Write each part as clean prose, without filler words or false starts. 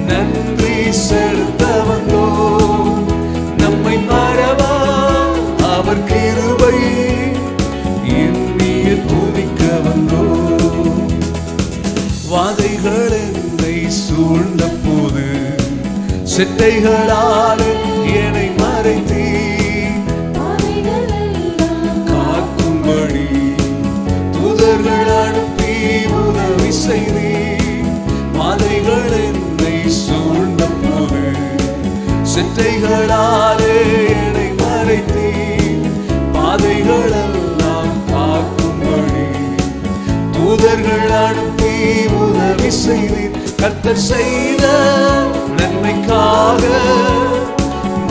நன்றி செலுத்த வந்தோம். நம்மை மறவா அவர் கிருபை எண்ணிய துதிக்க வந்தோம். வாதைகள் என்னை சூழ்ந்த போது செட்டைகளால் என்னை மறைத்தீ காக்கும்படி தூதர்கள் அனுப்பி உதவி செய்தீ. வாதைகள் என்னை சூழ்ந்த போது செட்டைகளாலே என்னை மறைத்தீ பாதைகள் எல்லாம் காக்கும்படி தூதர்கள் அனுப்பி உதவி செய்தீர். கர்த்தர் செய்த நன்மைக்காக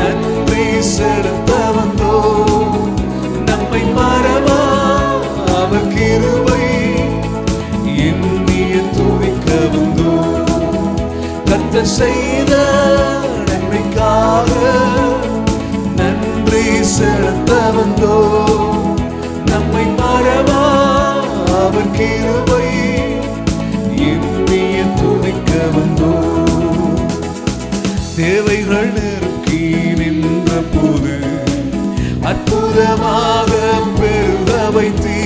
நன்றி செலுத்த வந்தோம். நம்மை மறவா அவர் கிருபை எண்ணிய துதிக்க வந்தோம். கர்த்தர் செய்த நன்மைக்காக நன்றி செலுத்த வந்தோம். நம்மை மறவா அவர் கிருபை எண்ணிய துதிக்க வந்தோம். தேவைகள் நெருக்கி நின்ற போது அற்புதமாக பெருக வைத்தீ.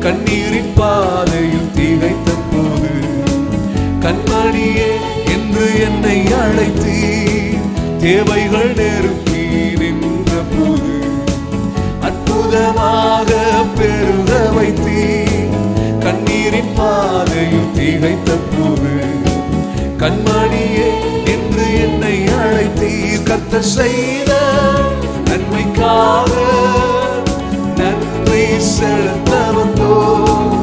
கண்ணீரின் பாதையில் திகைத்த போது கண்மணியே என்று என்னை அழைத்தீ. தேவைகள் நெருக்கி நின்ற போது அற்புதமாக பெருக வைத்தீ. கண்ணீரின் பாதையில் திகைத்த போது கண்மணியே என்று என்னை அழைத்தீர். கர்த்தர் செய்த நன்மைக்காக நன்றி செலுத்த வந்தோம்.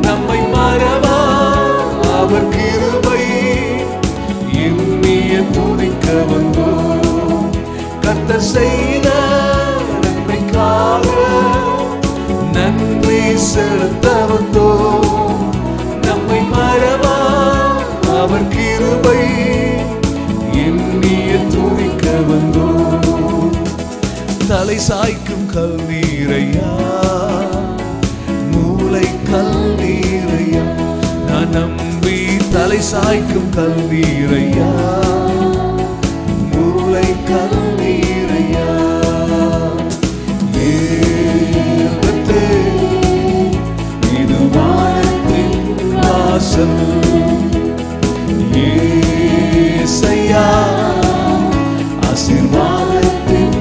நம்மை மறவா அவர் கிருபை எண்ணிய துதிக்க வந்தோம். கர்த்தர் செய்த நன்மைக்காக நன்றி செலுத்த வந்தோம். நம்மை மறவா அவர் கிருபை எண்ணிய துதிக்க வந்தோம். தலை சாய்க்கும் கல்நீரையா மூளை கல்நீரையா நான் நம்பி தலை சாய்க்கும் கல்நீரையா மூளை கல்நீரையா இது வானத்தின் வாசல் ஏசையா ஆசீர்வாதத்தின்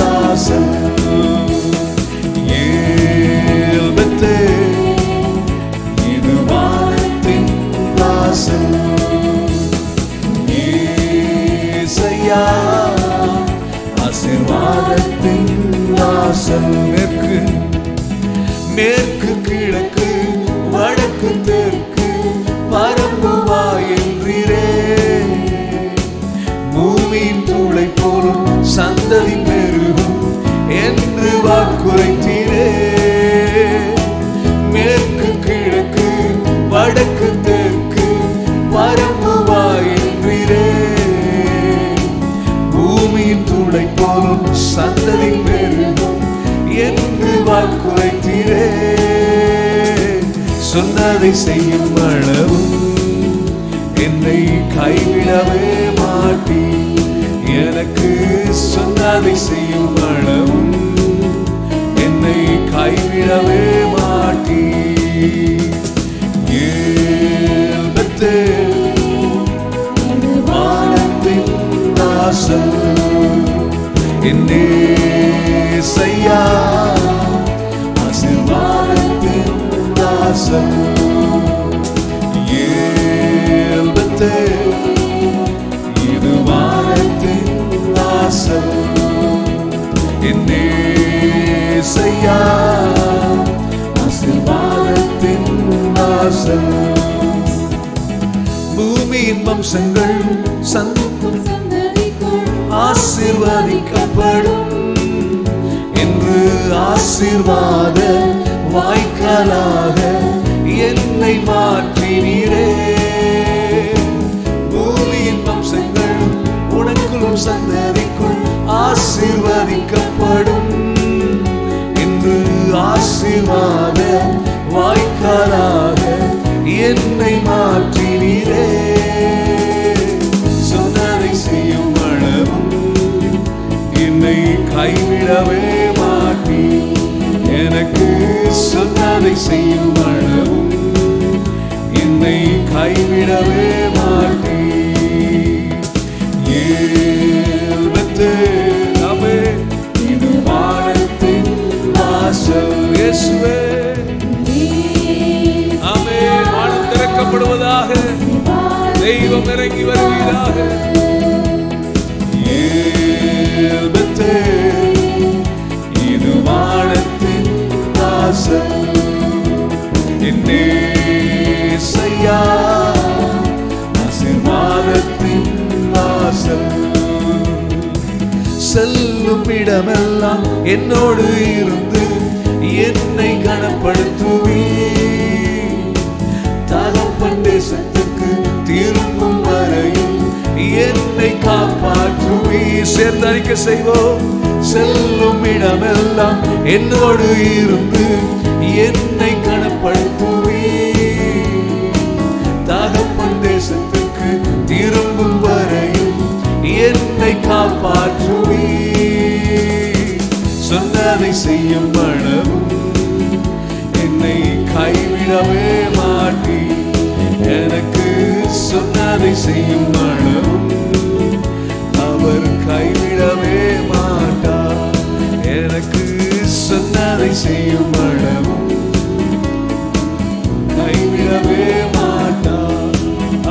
வாசல் ஏல்பத்தே இது வானத்தின் வாசல் ஏசையா ஆசீர்வாதத்தின் வாசல். மேற்கு கிழக்கு வடக்கு தெற்கு பரம்புவா என்றீரே. பூமியின் தூளை போலும் சந்ததி பெருகும் என்று வாக்குரைத்தீரே. மேற்கு கிழக்கு வடக்கு தெற்கு பரம்புவா என்றீரே. பூமியின் தூளை போலும் சந்ததி பெருகும் என்று வாக்குரைத்தீரே. சொன்னதை செய்யும் அளவும் என்னை கைவிடவே மாட்டீ. எனக்கு சொன்னதை செய்யும் அளவும் என்னை கைவிடவே மாட்டீ. ஏல்பத்தே வானத்தின் வாசல் என்னேசையா ஆசீர்வாதத்தின் வாசல் ஏல்பத்தே இது வானத்தின் வாசல் என்னேசையா ஆசீர்வாதத்தின் வாசல். பூமியின் வம்சங்கள் சந்ததிக்கும் ஆசீர்வதிக்கப்படும் என்று ஆசீர்வாத வாய்க்காலாக என்னை மாற்றினீரே. பூமியின் வம்சங்கள் உனக்குள் சந்ததிக்குள் ஆசீர்வதிக்கப்படும் என்று ஆசீர்வாத வாய்க்காலாக என்னை மாற்றினீரே. கைவிடவே மாட்டி எனக்கு சொன்னதை செய்யும் அளவும் என்னை கைவிடவே மாட்டி இது வானத்தின் வாசல் இயேசுவே ஆமென் வானம் திறக்கப்படுவதாக தெய்வம் இறங்கி வருவீராக இது வானத்தின் வாசல் என்னே செய்யா ஆசீர்வாதத்தின் வாசல் செல்லும் இடமெல்லாம் என்னோடு இருந்து என்னை கனப்படுத்துவே தகப்பன் தேசத்துக்கு திரும்பும் வரையும் என்னை காப்பாற்றுவே சேர்ந்து அறிக்கை செய்வோம் செல்லும் இடமெல்லாம் என்னோடு இருந்து என்னை கனப்படுத்துவே தகப்பன் தேசத்துக்கு திரும்பும் வரையும் என்னை காப்பாற்றுவே சொன்னதை செய்யும் அளவும் என்னை கைவிடவே மாட்டி எனக்கு சொன்னதை செய்யும் அளவும் அவர் கைவிடவே மாட்டார் எனக்கு சொன்னதை செய்யும் அளவும் கைவிடவே மாட்டார்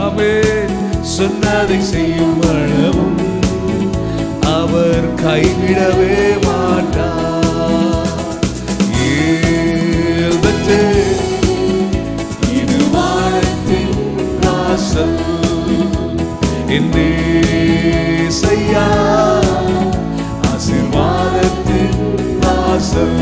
ஆமென் சொன்னதை செய்யும் அளவும் அவர் கைவிடவே மாட்டார் இது வானத்தின் வாசல் என்னே செய்யா ஆசீர்வாதத்தின் வாசல்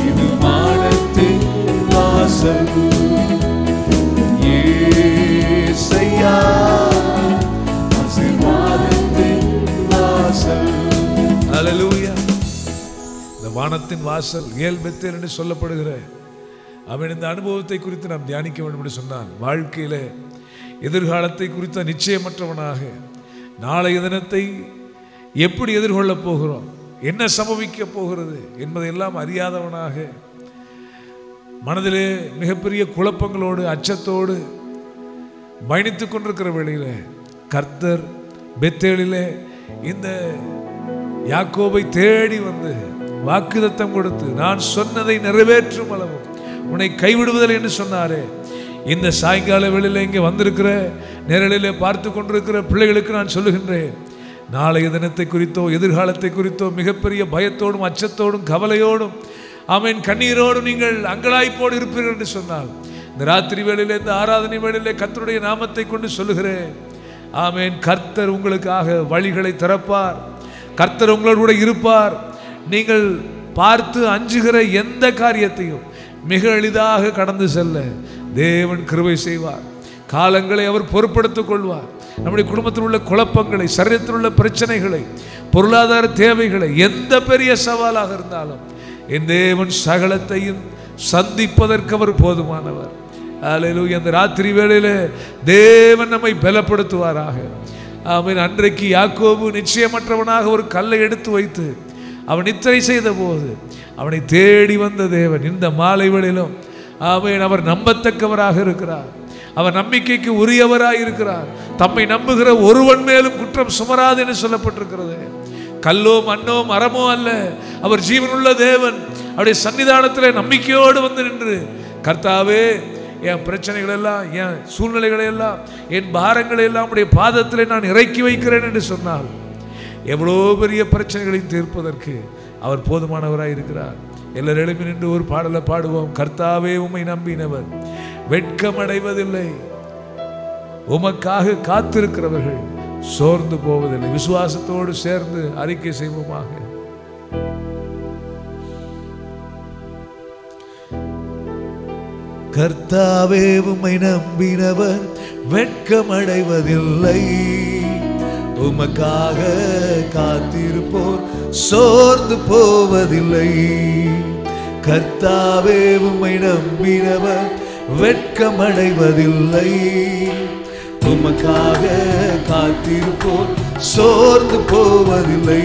இது வானத்தின் வாசல் ஏசையா ஆசீர்வாதத்தின் வாசல் ஹல்லேலூயா இந்த வானத்தின் வாசல் ஏல் பெத்தேல் என்று சொல்லப்படுகிற அவன் இந்த அனுபவத்தை குறித்து நாம் தியானிக்க வேண்டும் என்று சொன்னான் வாழ்க்கையிலே எதிர்காலத்தை குறித்த நிச்சயமற்றவனாக நாளைய தினத்தை எப்படி எதிர்கொள்ளப் போகிறோம் என்ன சம்பவிக்க போகிறது என்பதையெல்லாம் அறியாதவனாக மனதிலே மிகப்பெரிய குழப்பங்களோடு அச்சத்தோடு பயணித்துக் கொண்டிருக்கிற வேளையிலே கர்த்தர் பெத்தேலிலே இந்த யாக்கோபை தேடி வந்து வாக்குத்தத்தம் கொடுத்து நான் சொன்னதை நிறைவேற்றும் அளவும் உன்னை கைவிடுவதில்லை என்று சொன்னாரே இந்த சாயங்கால வேளையிலே இங்கே வந்திருக்கிற நேரலிலே பார்த்து கொண்டிருக்கிற பிள்ளைகளுக்கு நான் சொல்லுகின்றேன் நாளைய தினத்தை குறித்தோ எதிர்காலத்தை குறித்தோ மிகப்பெரிய பயத்தோடும் அச்சத்தோடும் கவலையோடும் ஆமென் கண்ணீரோடும் நீங்கள் அங்கலாய்ப்போடு இருப்பீர்கள் என்று சொன்னால் இந்த ராத்திரி வேளையிலே இந்த ஆராதனை வேளையிலே கர்த்தருடைய நாமத்தை கொண்டு சொல்லுகிறேன் ஆமென் கர்த்தர் உங்களுக்காக வழிகளை திறப்பார் கர்த்தர் உங்களோடு கூட இருப்பார் நீங்கள் பார்த்து அஞ்சுகிற எந்த காரியத்தையும் மிக எளிதாக கடந்து செல்ல தேவன் கிருபை செய்வார் காலங்களை அவர் பொறுப்படுத்திக் கொள்வார் நம்முடைய குடும்பத்தில் உள்ள குழப்பங்களை சரீரத்தில் உள்ள பிரச்சனைகளை பொருளாதார தேவைகளை எந்த பெரிய சவாலாக இருந்தாலும் என் தேவன் சகலத்தையும் சந்திப்பதற்கு அவர் போதுமானவர் அல்லேலூயா அந்த ராத்திரி வேளையிலே தேவன் நம்மை பலப்படுத்துவாராக ஆமென் அன்றைக்கு யாக்கோபு நிச்சயமற்றவனாக ஒரு கல்லை எடுத்து வைத்து அவன் நித்திரை செய்த போது அவனை தேடி வந்த தேவன் இந்த மாலை வேளையிலும் ஆமென் அவர் நம்பத்தக்கவராக இருக்கிறார் அவர் நம்பிக்கைக்கு உரியவராய் இருக்கிறார் தம்மை நம்புகிற ஒருவன் மேலும் குற்றம் சுமராது என்று சொல்லப்பட்டிருக்கிறது கல்லோ மண்ணோ மரமோ அல்ல அவர் ஜீவனுள்ள தேவன் அவருடைய சன்னிதானத்திலே நம்பிக்கையோடு வந்து நின்று கர்த்தாவே என் பிரச்சனைகள் எல்லாம் என் சூழ்நிலைகளை எல்லாம் என் பாரங்களை எல்லாம் உடைய பாதத்திலே நான் இறக்கி வைக்கிறேன் என்று சொன்னால் எவ்வளோ பெரிய பிரச்சனைகளை தீர்ப்பதற்கு அவர் போதுமானவராய் இருக்கிறார் எல்லாரும் எழுப்பி நின்று ஒரு பாடலை பாடுவோம் கர்த்தாவே உம்மை நம்பினவர் வெட்கமடைவதில்லை உமக்காக காத்திருக்கிறவர்கள் சோர்ந்து போவதில்லை விசுவாசத்தோடு சேர்ந்து அறிக்கை செய்வோமாக கர்த்தாவே உம்மை நம்பினவர் வெட்கமடைவதில்லை உமக்காக காத்திருப்போர் சோர்ந்து போவதில்லை கர்த்தாவே உம்மை நம்பினவர் வெட்கமடைவதில்லை உமக்காக காத்திருப்போர் சோர்ந்து போவதில்லை.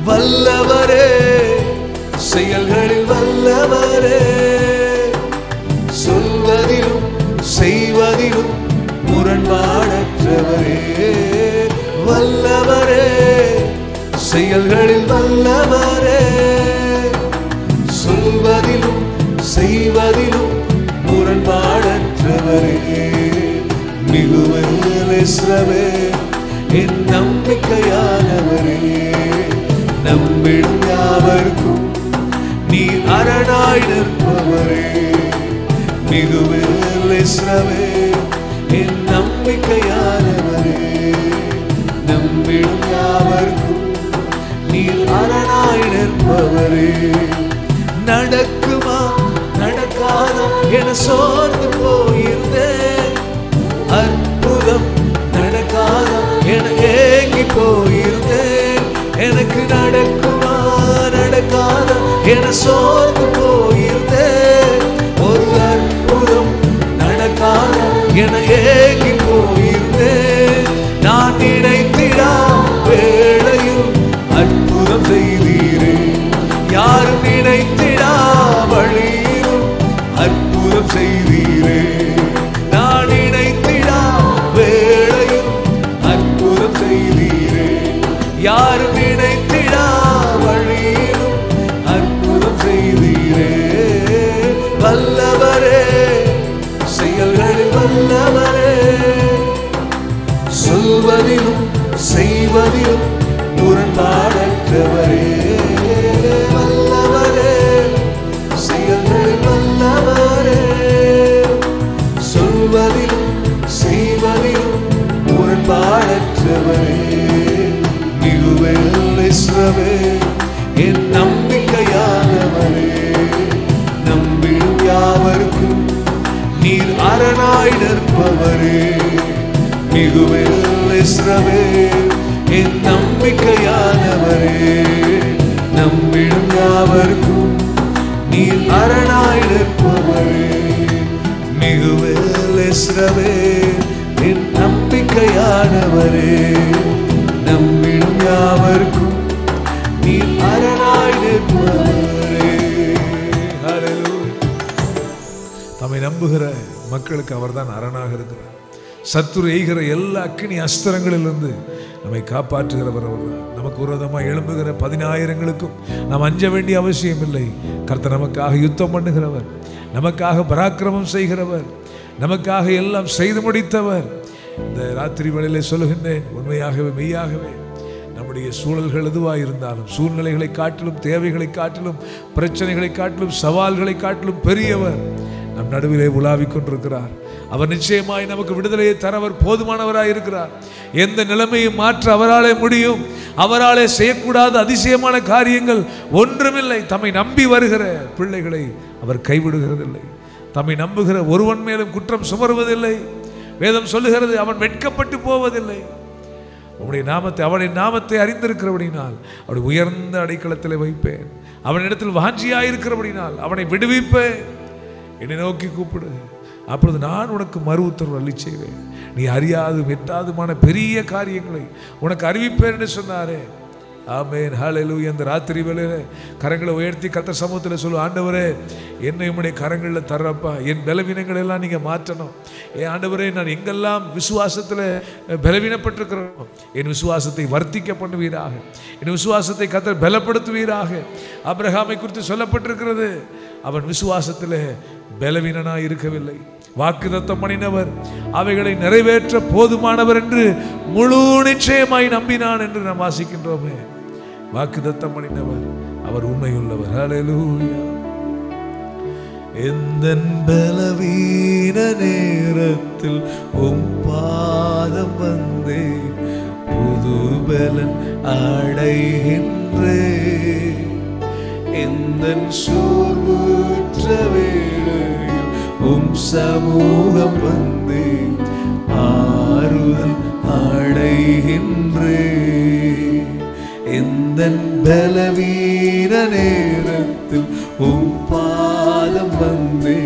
வல்லவரே, செயல்களில் வல்லவரே, சொல்வதிலும் செய்வதிலும் முரண்பாடற்றவரே. வல்லவரே, செயல்களில் வல்லவரே, சொல்வதிலும் செய்வதிலும் முரண்பாடற்றவரே. மிகுவதில் இஸ்ரவே என் நம்பிக்கையானவரே, நம்பிடும் யாவர்க்கும் நீ அரணாய் நிற்பவரே. மிகுவதில் இஸ்ரவே என் நம்பிக்கையானவரே, நம்பிடும் யாவர்க்கும் நீர் அரணாய் நிற்பவரே. நடக்குமா நடக்காதா என சோர்ந்து போயிருந்தேன், அற்புதம் நடக்காதா என ஏங்கி போயிருந்தேன். எனக்கு நடக்குமா நடக்காதா என சோர்ந்து போயிருந்தேன், ஒரு அற்புதம் நடக்காதா என ஏங்கி போயிருந்தேன். நான் நினைத்திடா வேளையில் அற்புதம் செய்தீரே, யாரும் நினைத்திடா வழியிலும் அற்புதம் செய்தீரே. நான் நினைத்திடா வேளையில் அற்புதம் செய்தீரே, யாரும் நினைத்திடா வழியிலும் அற்புதம் செய்தீரே. வல்லவரே, செயல்களில் வல்லவரே, சொல்வதிலும் செய்வதிலும் முரண்பாடற்றவரே. வல்லவரே, செயல்களில் வல்லவரே, சொல்வதிலும் செய்வதிலும் முரண்பாடற்றவரே. மிகுவதில் இஸ்ரவே என் நம்பிக்கையானவரே, நம்பிடும் யாவர்க்கும் நீர் அரணாய் நிற்பவரே. மிகுவதில் இஸ்ரவே என் நம்பிக்கையானவரே, நம்பிடும் யாவர்க்கும் நீர் அரணாய் நிற்பவரே. மிகுவதில் இஸ்ரவே என் நம்பிக்கையானவரே, நம்பிடும் யாவர்க்கும் நீர் அரணாய் நிற்பவரே. ஹல்லேலூயா. தம்மை நம்புகிற மக்களுக்கு அவர்தான் அரணாக இருக்கிறார். சத்துரு எய்கிற எல்லா அக்கினி அஸ்திரங்களிலிருந்து நம்மை காப்பாற்றுகிறவர் அவர்தான். நமக்கு விரோதமாக எழும்புகிற 10,000ங்களுக்கும் நாம் அஞ்ச வேண்டிய அவசியம் இல்லை. கர்த்தர் நமக்காக யுத்தம் பண்ணுகிறவர், நமக்காக பராக்கிரமம் செய்கிறவர், நமக்காக எல்லாம் செய்து முடித்தவர். இந்த ராத்திரி வேளையிலே சொல்லுகின்றேன், உண்மையாகவே மெய்யாகவே நம்முடைய சூழல்கள் எதுவாக இருந்தாலும், சூழ்நிலைகளை காட்டிலும், தேவைகளை காட்டிலும், பிரச்சனைகளை காட்டிலும், சவால்களை காட்டிலும் பெரியவர் நம் நடுவிலே உலாவிக் கொண்டிருக்கிறார். அவர் நிச்சயமாய் நமக்கு விடுதலையை தரவர் போதுமானவராய் இருக்கிறார். எந்த நிலைமையும் மாற்ற அவராலே முடியும். அவராலே செய்யக்கூடாத அதிசயமான காரியங்கள் ஒன்றுமில்லை. தம்மை நம்பி வருகிற பிள்ளைகளை அவர் கைவிடுகிறதில்லை. தம்மை நம்புகிற ஒருவன் மேலும் குற்றம் சுமருவதில்லை. வேதம் சொல்லுகிறது, அவன் வெட்கப்பட்டு போவதில்லை. உம்முடைய நாமத்தை, அவனின் நாமத்தை அறிந்திருக்கிறபடினால் அவனை உயர்ந்த அடைக்கலத்திலே வைப்பேன். அவனிடத்தில் வாஞ்சியாயிருக்கிறபடினால் அவனை விடுவிப்பேன். என்னை நோக்கி கூப்பிடு, அப்பொழுது நான் உனக்கு மறு உத்தரவு அள்ளி செய்வேன். நீ அறியாது வெட்டாதுமான பெரிய காரியங்களை உனக்கு அறிவிப்பேன் என்று சொன்னாரே. ஆமென், ஹல்லேலூயா. இந்த ராத்திரி வேளையில கரங்களை உயர்த்தி கர்த்தர் சமூகத்தில் சொல்லு, ஆண்டவரே என்னை உம்முடைய கரங்களில் தர்றப்பா. என் பலவீனங்கள் எல்லாம் நீங்கள் மாற்றணும். ஆண்டவரே, நான் எங்கெல்லாம் விசுவாசத்தில் பலவீனப்பட்டிருக்கிறோம், என் விசுவாசத்தை வர்த்திக்க பண்ணுவீராக. என் விசுவாசத்தை கர்த்தர் பலப்படுத்துவீராக. ஆபிரகாமை குறித்து சொல்லப்பட்டிருக்கிறது, அவன் விசுவாசத்தில் பலவீனனாய் இருக்கவில்லை. வாக்குத்தத்தம் பண்ணினவர் அவைகளை நிறைவேற்ற போதுமானவர் என்று முழு நிச்சயமாய் நம்பினான் என்று நாம் வாசிக்கின்றோமே. வாக்குத்தத்தம் பண்ணினவர் அவர் உண்மையுள்ளவர். ஹல்லேலூயா. எந்தன் பலவீன நேரத்தில் உம் பாதம் வந்தே புது பலன் அடைகின்றே. எந்தன் சோர்வுற்ற வேளையில் உம் சமூகம் வந்தே ஆறுதல் அடைகின்றே. எந்தன் பலவீன நேரத்தில் உம் பாதம் வந்தே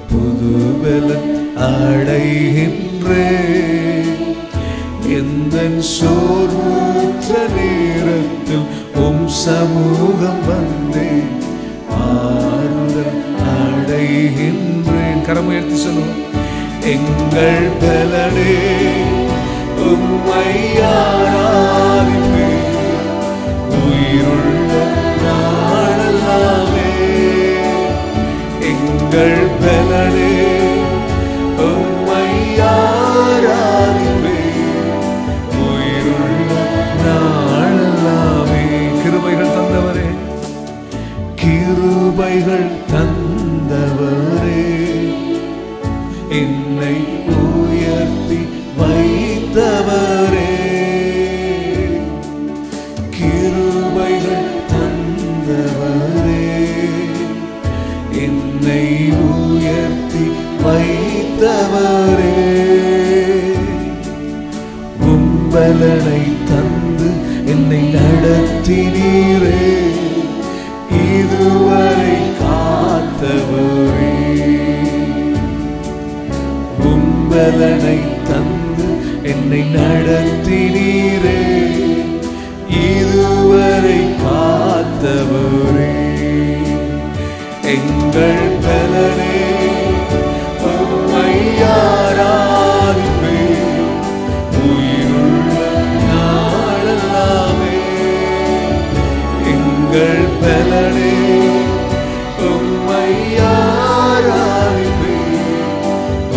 புது பலன் அடைகின்றே. எந்தன் சோர்வுற்ற நேரத்தில் உம் சமூகம் வந்தேன் ஆறுதல் அடைகின்றேன். கரமுயர்த்தி சொல்லுவோம். எங்கள் பலனே உம்மை ஆராதிப்பேன் உயிருள்ள நாளெல்லாமே. எங்கள் பலனே உம்மை ஆராதிப்பேன் உயிருள்ள நாளெல்லாமே. கிருபைகள் தந்தவரே, கிருபைகள் தந்தவரே, என்னை உயர்த்தி வைத்தவரே. கிருபைகள் தந்தவரே, என்னை உயர்த்தி வைத்தவரே. உம்பலனை தந்து என்னை நடத்தினீரே, இதுவரை காத்தவரே. உம்பலனை தந்து என்னை நடத்தினீரே, இதுவரை காத்தவரே. எங்கள் பலனே உம்மை ஆராதிப்பேன் உயிருள்ள நாளெல்லாமே. எங்கள் பலனே உம்மை ஆராதிப்பேன்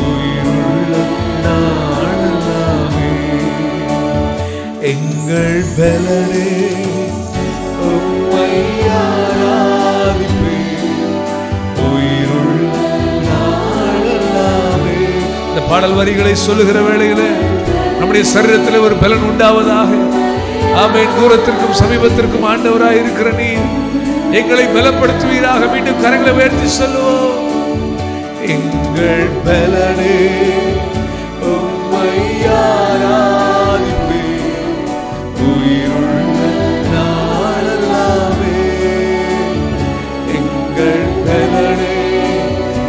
உயிருள்ள நாளெல்லாமே. எங்கள் பலனே உம்மை ஆராதிப்பேன் உயிருள்ள நாளெல்லாமே. இந்த பாடல் வரிகளை சொல்லுகிற வேளையிலே நம்முடைய சரீரத்தில் ஒரு பலன் உண்டாவதாக. ஆமென். தூரத்திற்கும் சமீபத்திற்கும் ஆண்டவராய் இருக்கிற நீர் எங்களை பலப்படுத்துவீராக. மீண்டும் கரங்களை உயர்த்தி சொல்லுவோம். எங்கள் பலனே உம்மை ஆராதிப்பேன் உயிருள்ள நாளெல்லாமே. எங்கள் பலனே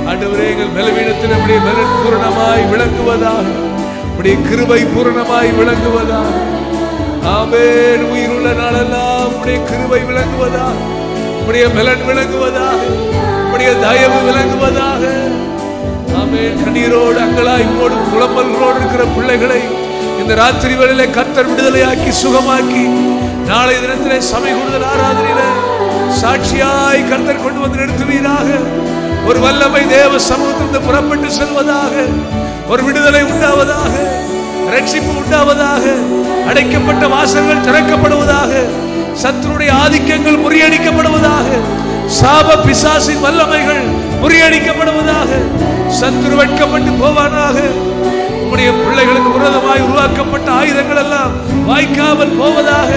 ஆண்டவரே, எங்கள் பலவீனத்தில் நம்முடைய பலன் பூரணமாய் விளங்குவதாக, நம்முடைய கிருபை பூரணமாய் விளங்குவதாக. ஆமென். உயிருள்ள நாளெல்லாம் நம்முடைய கிருபை விளங்குவதாக, நம்முடைய பலன் விளங்குவதாக, நம்முடைய தயவு விளங்குவதாக. ஆமென். கண்ணீரோடு அங்கலாய்ப்போடு புலம்பல்களோடு இருக்கிற பிள்ளைகளை இந்த ராத்திரி வேளையிலே கர்த்தர் விடுதலையாக்கி சுகமாக்கி நாளை தினத்திலே சபை கூடுதல் ஆராதனையிலே சாட்சியாய் கர்த்தர் கொண்டு வந்து நிறுத்துவீராக. ஒரு வல்லமை தேவ சமூகத்திலிருந்து புறப்பட்டு செல்வதாக. ஒரு விடுதலை உண்டாவதாக, ரட்சிப்பு உண்டாவதாக, அடைக்கப்பட்ட வாசல்கள் திறக்கப்படுவதாக, சத்துருடைய ஆதிக்கங்கள் முறியடிக்கப்படுவதாக, சாப பிசாசின் வல்லமைகள் முறியடிக்கப்படுவதாக, சத்துரு வெட்கப்பட்டு போவானாக. உம்முடைய பிள்ளைகளுக்கு விரோதமாய் உருவாக்கப்பட்ட ஆயுதங்கள் எல்லாம் வாய்க்காமல் போவதாக.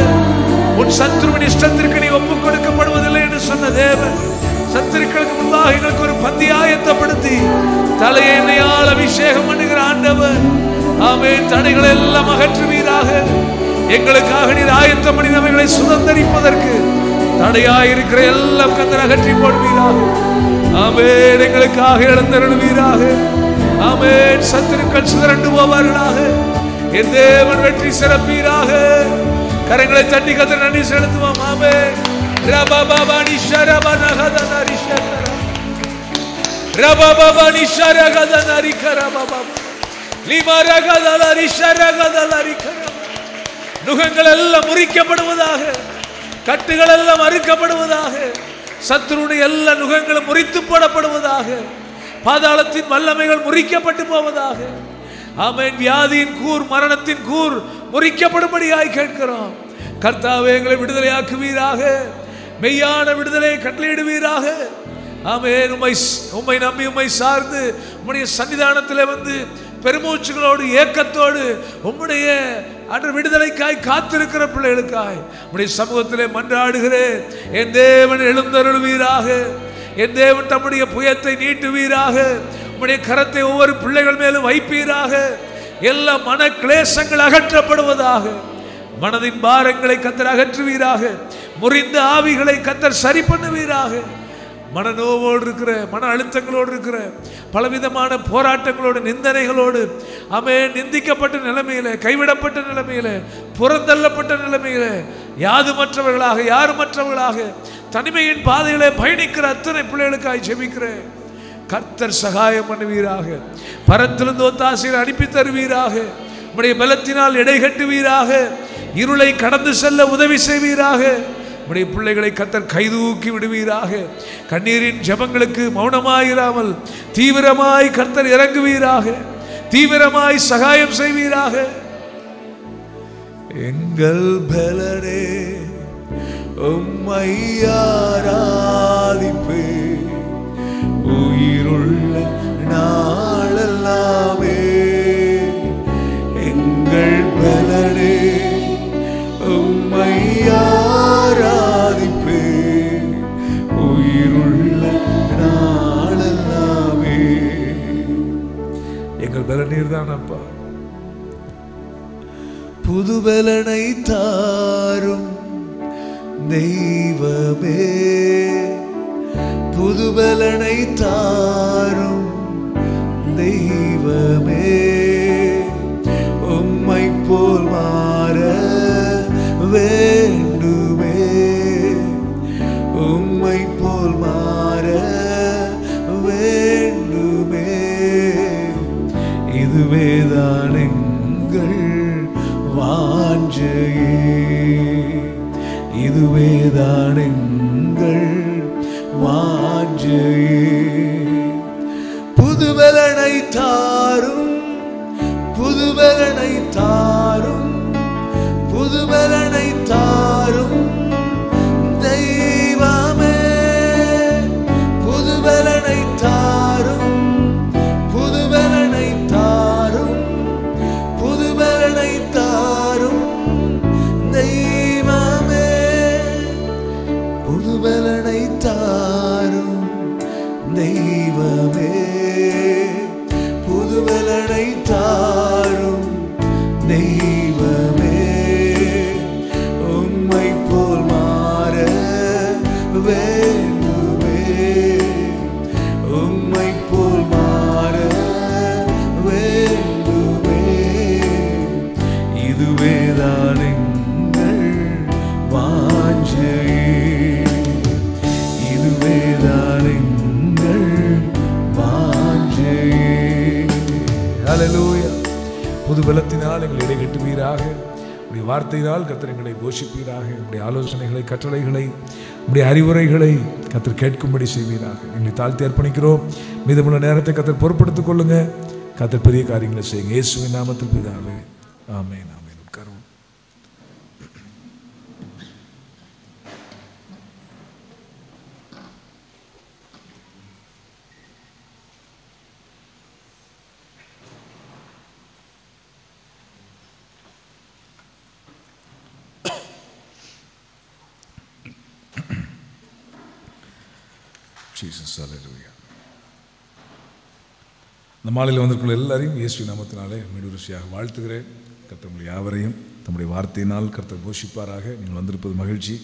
உன் சத்துருவின் இஷ்டத்திற்கு நீ ஒப்புக் கொடுக்கப்படுவதில்லை என்று சொன்ன தேவன் சத்துருக்களுக்கு முன்பாக எங்களுக்கு ஒரு பந்தி ஆயத்தப்படுத்தி தலையை எண்ணெயால் அபிஷேகம் பண்ணுகிற ஆண்டவர். ஆமென். தடைகளை எல்லாம் அகற்றுவீராக. எங்களுக்காக நீர் ஆயத்தம் பண்ணினவைகளை சுதந்தரிப்பதற்கு தடையாயிருக்கிற எல்லாம் கர்த்தர் அகற்றி போடுவீராக. ஆமென். எங்களுக்காக எழுந்தருளுவீராக. ஆமென். சத்துருக்கள் சிதறண்டு போவார்களாக. என் தேவன் வெற்றி சிறப்பீராக. கரங்களை தட்டி கர்த்தர் நன்றி செலுத்துவோம். ஆமென். ரபபபனி ஷரபனஹதனரி ஷரர ரபபபனி ஷரகதனரி கரபப லிமரகதலரி ஷரகதலரி கரப. நுகங்கள் எல்லாம் முறிக்கப்படுவதாக, கட்டுகள் எல்லாம் அறுக்கப்படுவதாக, சத்துருடைய எல்லா நுகங்களும் முறித்து போடப்படுவதாக, பாதாளத்தின் வல்லமைகள் முறிக்கப்பட்டு போவதாக. ஆமென். வியாதியின் கூர், மரணத்தின் கூர் முறிக்கப்படும்படியாய் கேட்கிறோம். கர்த்தாவே, எங்களை விடுதலையாக்குவீராக. மெய்யான விடுதலை கட்டளையிடுவீராக. ஆமென். உம்மை நம்பி உம்மை சார்ந்து உம்முடைய சன்னிதானத்திலே வந்து பெருமூச்சுகளோடு ஏக்கத்தோடு உம்முடைய அன்று விடுதலைக்காய் காத்திருக்கிற பிள்ளைகளுக்காய் உம்முடைய சமூகத்திலே மன்றாடுகிறேன். என் தேவன் எழுந்தருளுவீராக. என் தேவன் தம்முடைய புயத்தை நீட்டுவீராக. உம்முடைய கரத்தை ஒவ்வொரு பிள்ளைகள் மேலும் வைப்பீராக. எல்லா மன கிளேசங்கள் அகற்றப்படுவதாக. மனதின் பாரங்களை கர்த்தர் அகற்றுவீராக. முறிந்த ஆவிகளை கர்த்தர் சரி பண்ணுவீராக. மனநோவோடு இருக்கிற, மன அழுத்தங்களோடு இருக்கிற, பலவிதமான போராட்டங்களோடு, நிந்தனைகளோடு, நிந்திக்கப்பட்ட நிலைமையில, கைவிடப்பட்ட நிலைமையில, புறந்தள்ளப்பட்ட நிலைமையில, யாருமற்றவர்களாக தனிமையின் பாதையிலே பயணிக்கிற அத்தனை பிள்ளைகளுக்காய் ஜெபிக்கிறேன். கர்த்தர் சகாயம் பண்ணுவீராக. பரத்திலிருந்து ஒத்தாசையை அனுப்பி தருவீராக. உம்முடைய பலத்தினால் எடை கட்டுவீராக. இருளை கடந்து செல்ல உதவி செய்வீராக. உம்முடைய பிள்ளைகளை கர்த்தர் கைதூக்கி விடுவீராக. கண்ணீரின் ஜெபங்களுக்கு மௌனமாயிராமல் தீவிரமாய் கர்த்தர் இறங்குவீராக. தீவிரமாய் சகாயம் செய்வீராக. எங்கள் பலனே உம்மை ஆராதிப்பே, உயிருள்ள நாளெல்லாமே. எங்கள் பலனே உம்மை ஆராதிப்பே, உயிருள்ள நாளெல்லாமே. எங்கள் பலனீர் தான் அப்பா. புது பலனை தாரும் தெய்வமே, புது பலனை தாரும் தெய்வமே. உம்மை போல் மாற வேண்டுமே, உம்மை போல் மாற வேண்டுமே. இதுவேதான் எங்கள் வாஞ்சையே, இதுவேதான் எங்கள் வாஞ்சையே. புதுபலனை தாரும், புதுபலனை தாரும், புதுபலனை தாரும் தெய்வமே. புதுபலனை தாரும், புதுபலனை தாரும், புதுபலனை தாரும் தெய்வமே. புதுபலனை தாரும் தெய்வமே, புதுபலனை தாரும் தெய்வமே. உம்மை போல் மாற வேண்டுமே, உம்மை போல் மாற வேண்டுமே. இதுவேதான் எங்கள் வாஞ்சையே, இதுவேதான் எங்கள் வாஞ்சையே. ஹல்லேலூயா. புது பலத்தினால் எங்களை இடை கட்டுவீராக. உடைய வார்த்தையினால் கர்த்தர் எங்களை போஷிப்பீராக. உடைய ஆலோசனைகளை, கட்டளைகளை, உடைய அறிவுரைகளை கர்த்தர் கேட்கும்படி செய்வீராக. எங்களை தாழ்த்தி அர்ப்பணிக்கிறோம். மீதமுள்ள நேரத்தை கர்த்தர் பொறுப்படுத்திக் கொள்ளுங்க. கர்த்தர் பெரிய காரியங்களை செய்யுங்க. இயேசுவின் நாமத்தில் பிதாவே, ஆமென். ஆமென். உட்காருவோம். Jesus, hallelujah. இந்த மாலையில் வந்திருக்கிற எல்லாரையும் இயேசு நாமத்தினாலே மெடுருசியாக வாழ்த்துகிறேன். கர்த்தர் உங்கள் யாவரையும் தம்முடைய வார்த்தையினால் கர்த்தர் போஷிப்பாராக. நீங்கள் வந்திருப்பது மகிழ்ச்சி.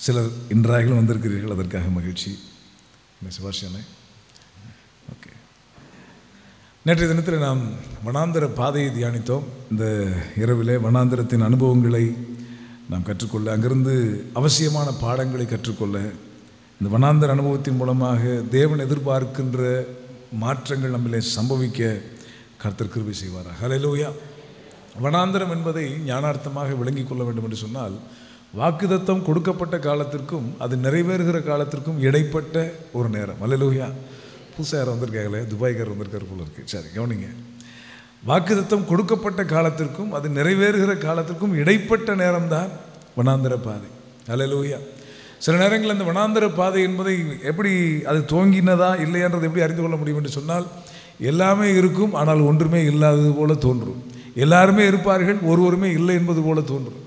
சிலர் இன்றாக வந்திருக்கிறீர்கள், அதற்காக மகிழ்ச்சி. சிவாசியானே, ஓகே. நேற்றைய தினத்தில் நாம் வனாந்தர பாதையை தியானித்தோம். இந்த இரவிலே வனாந்தரத்தின் அனுபவங்களை நாம் கற்றுக்கொள்ள, அங்கிருந்து அவசியமான பாடங்களை கற்றுக்கொள்ள, இந்த வனாந்தர அனுபவத்தின் மூலமாக தேவன் எதிர்பார்க்கின்ற மாற்றங்கள் நம்மிலே சம்பவிக்க கர்த்தர் கிருபை செய்வாராக. ஹல்லேலூயா. வனாந்தரம் என்பதை ஞானார்த்தமாக விளங்கிக் கொள்ள வேண்டும் என்று சொன்னால், வாக்குத்தத்தம் கொடுக்கப்பட்ட காலத்திற்கும் அது நிறைவேறுகிற காலத்திற்கும் இடைப்பட்ட ஒரு நேரம். ஹல்லேலூயா. புதுசாக யாரும் வந்திருக்காங்களே, துபாய்க்கார் வந்திருக்கார் போல இருக்கு. சரி, கவனிங்க. வாக்குத்தத்தம் கொடுக்கப்பட்ட காலத்திற்கும் அது நிறைவேறுகிற காலத்திற்கும் இடைப்பட்ட நேரம்தான் வனாந்தர பாதை. ஹல்லேலூயா. சில நேரங்களில் அந்த வனாந்தர பாதை என்பதை எப்படி அது துவங்கினதா இல்லையான்றதை எப்படி அறிந்து கொள்ள முடியும் என்று சொன்னால், எல்லாமே இருக்கும் ஆனால் ஒன்றுமே இல்லாதது போல தோன்றும். எல்லாருமே இருப்பார்கள், ஒருவருமே இல்லை என்பது போல தோன்றும்.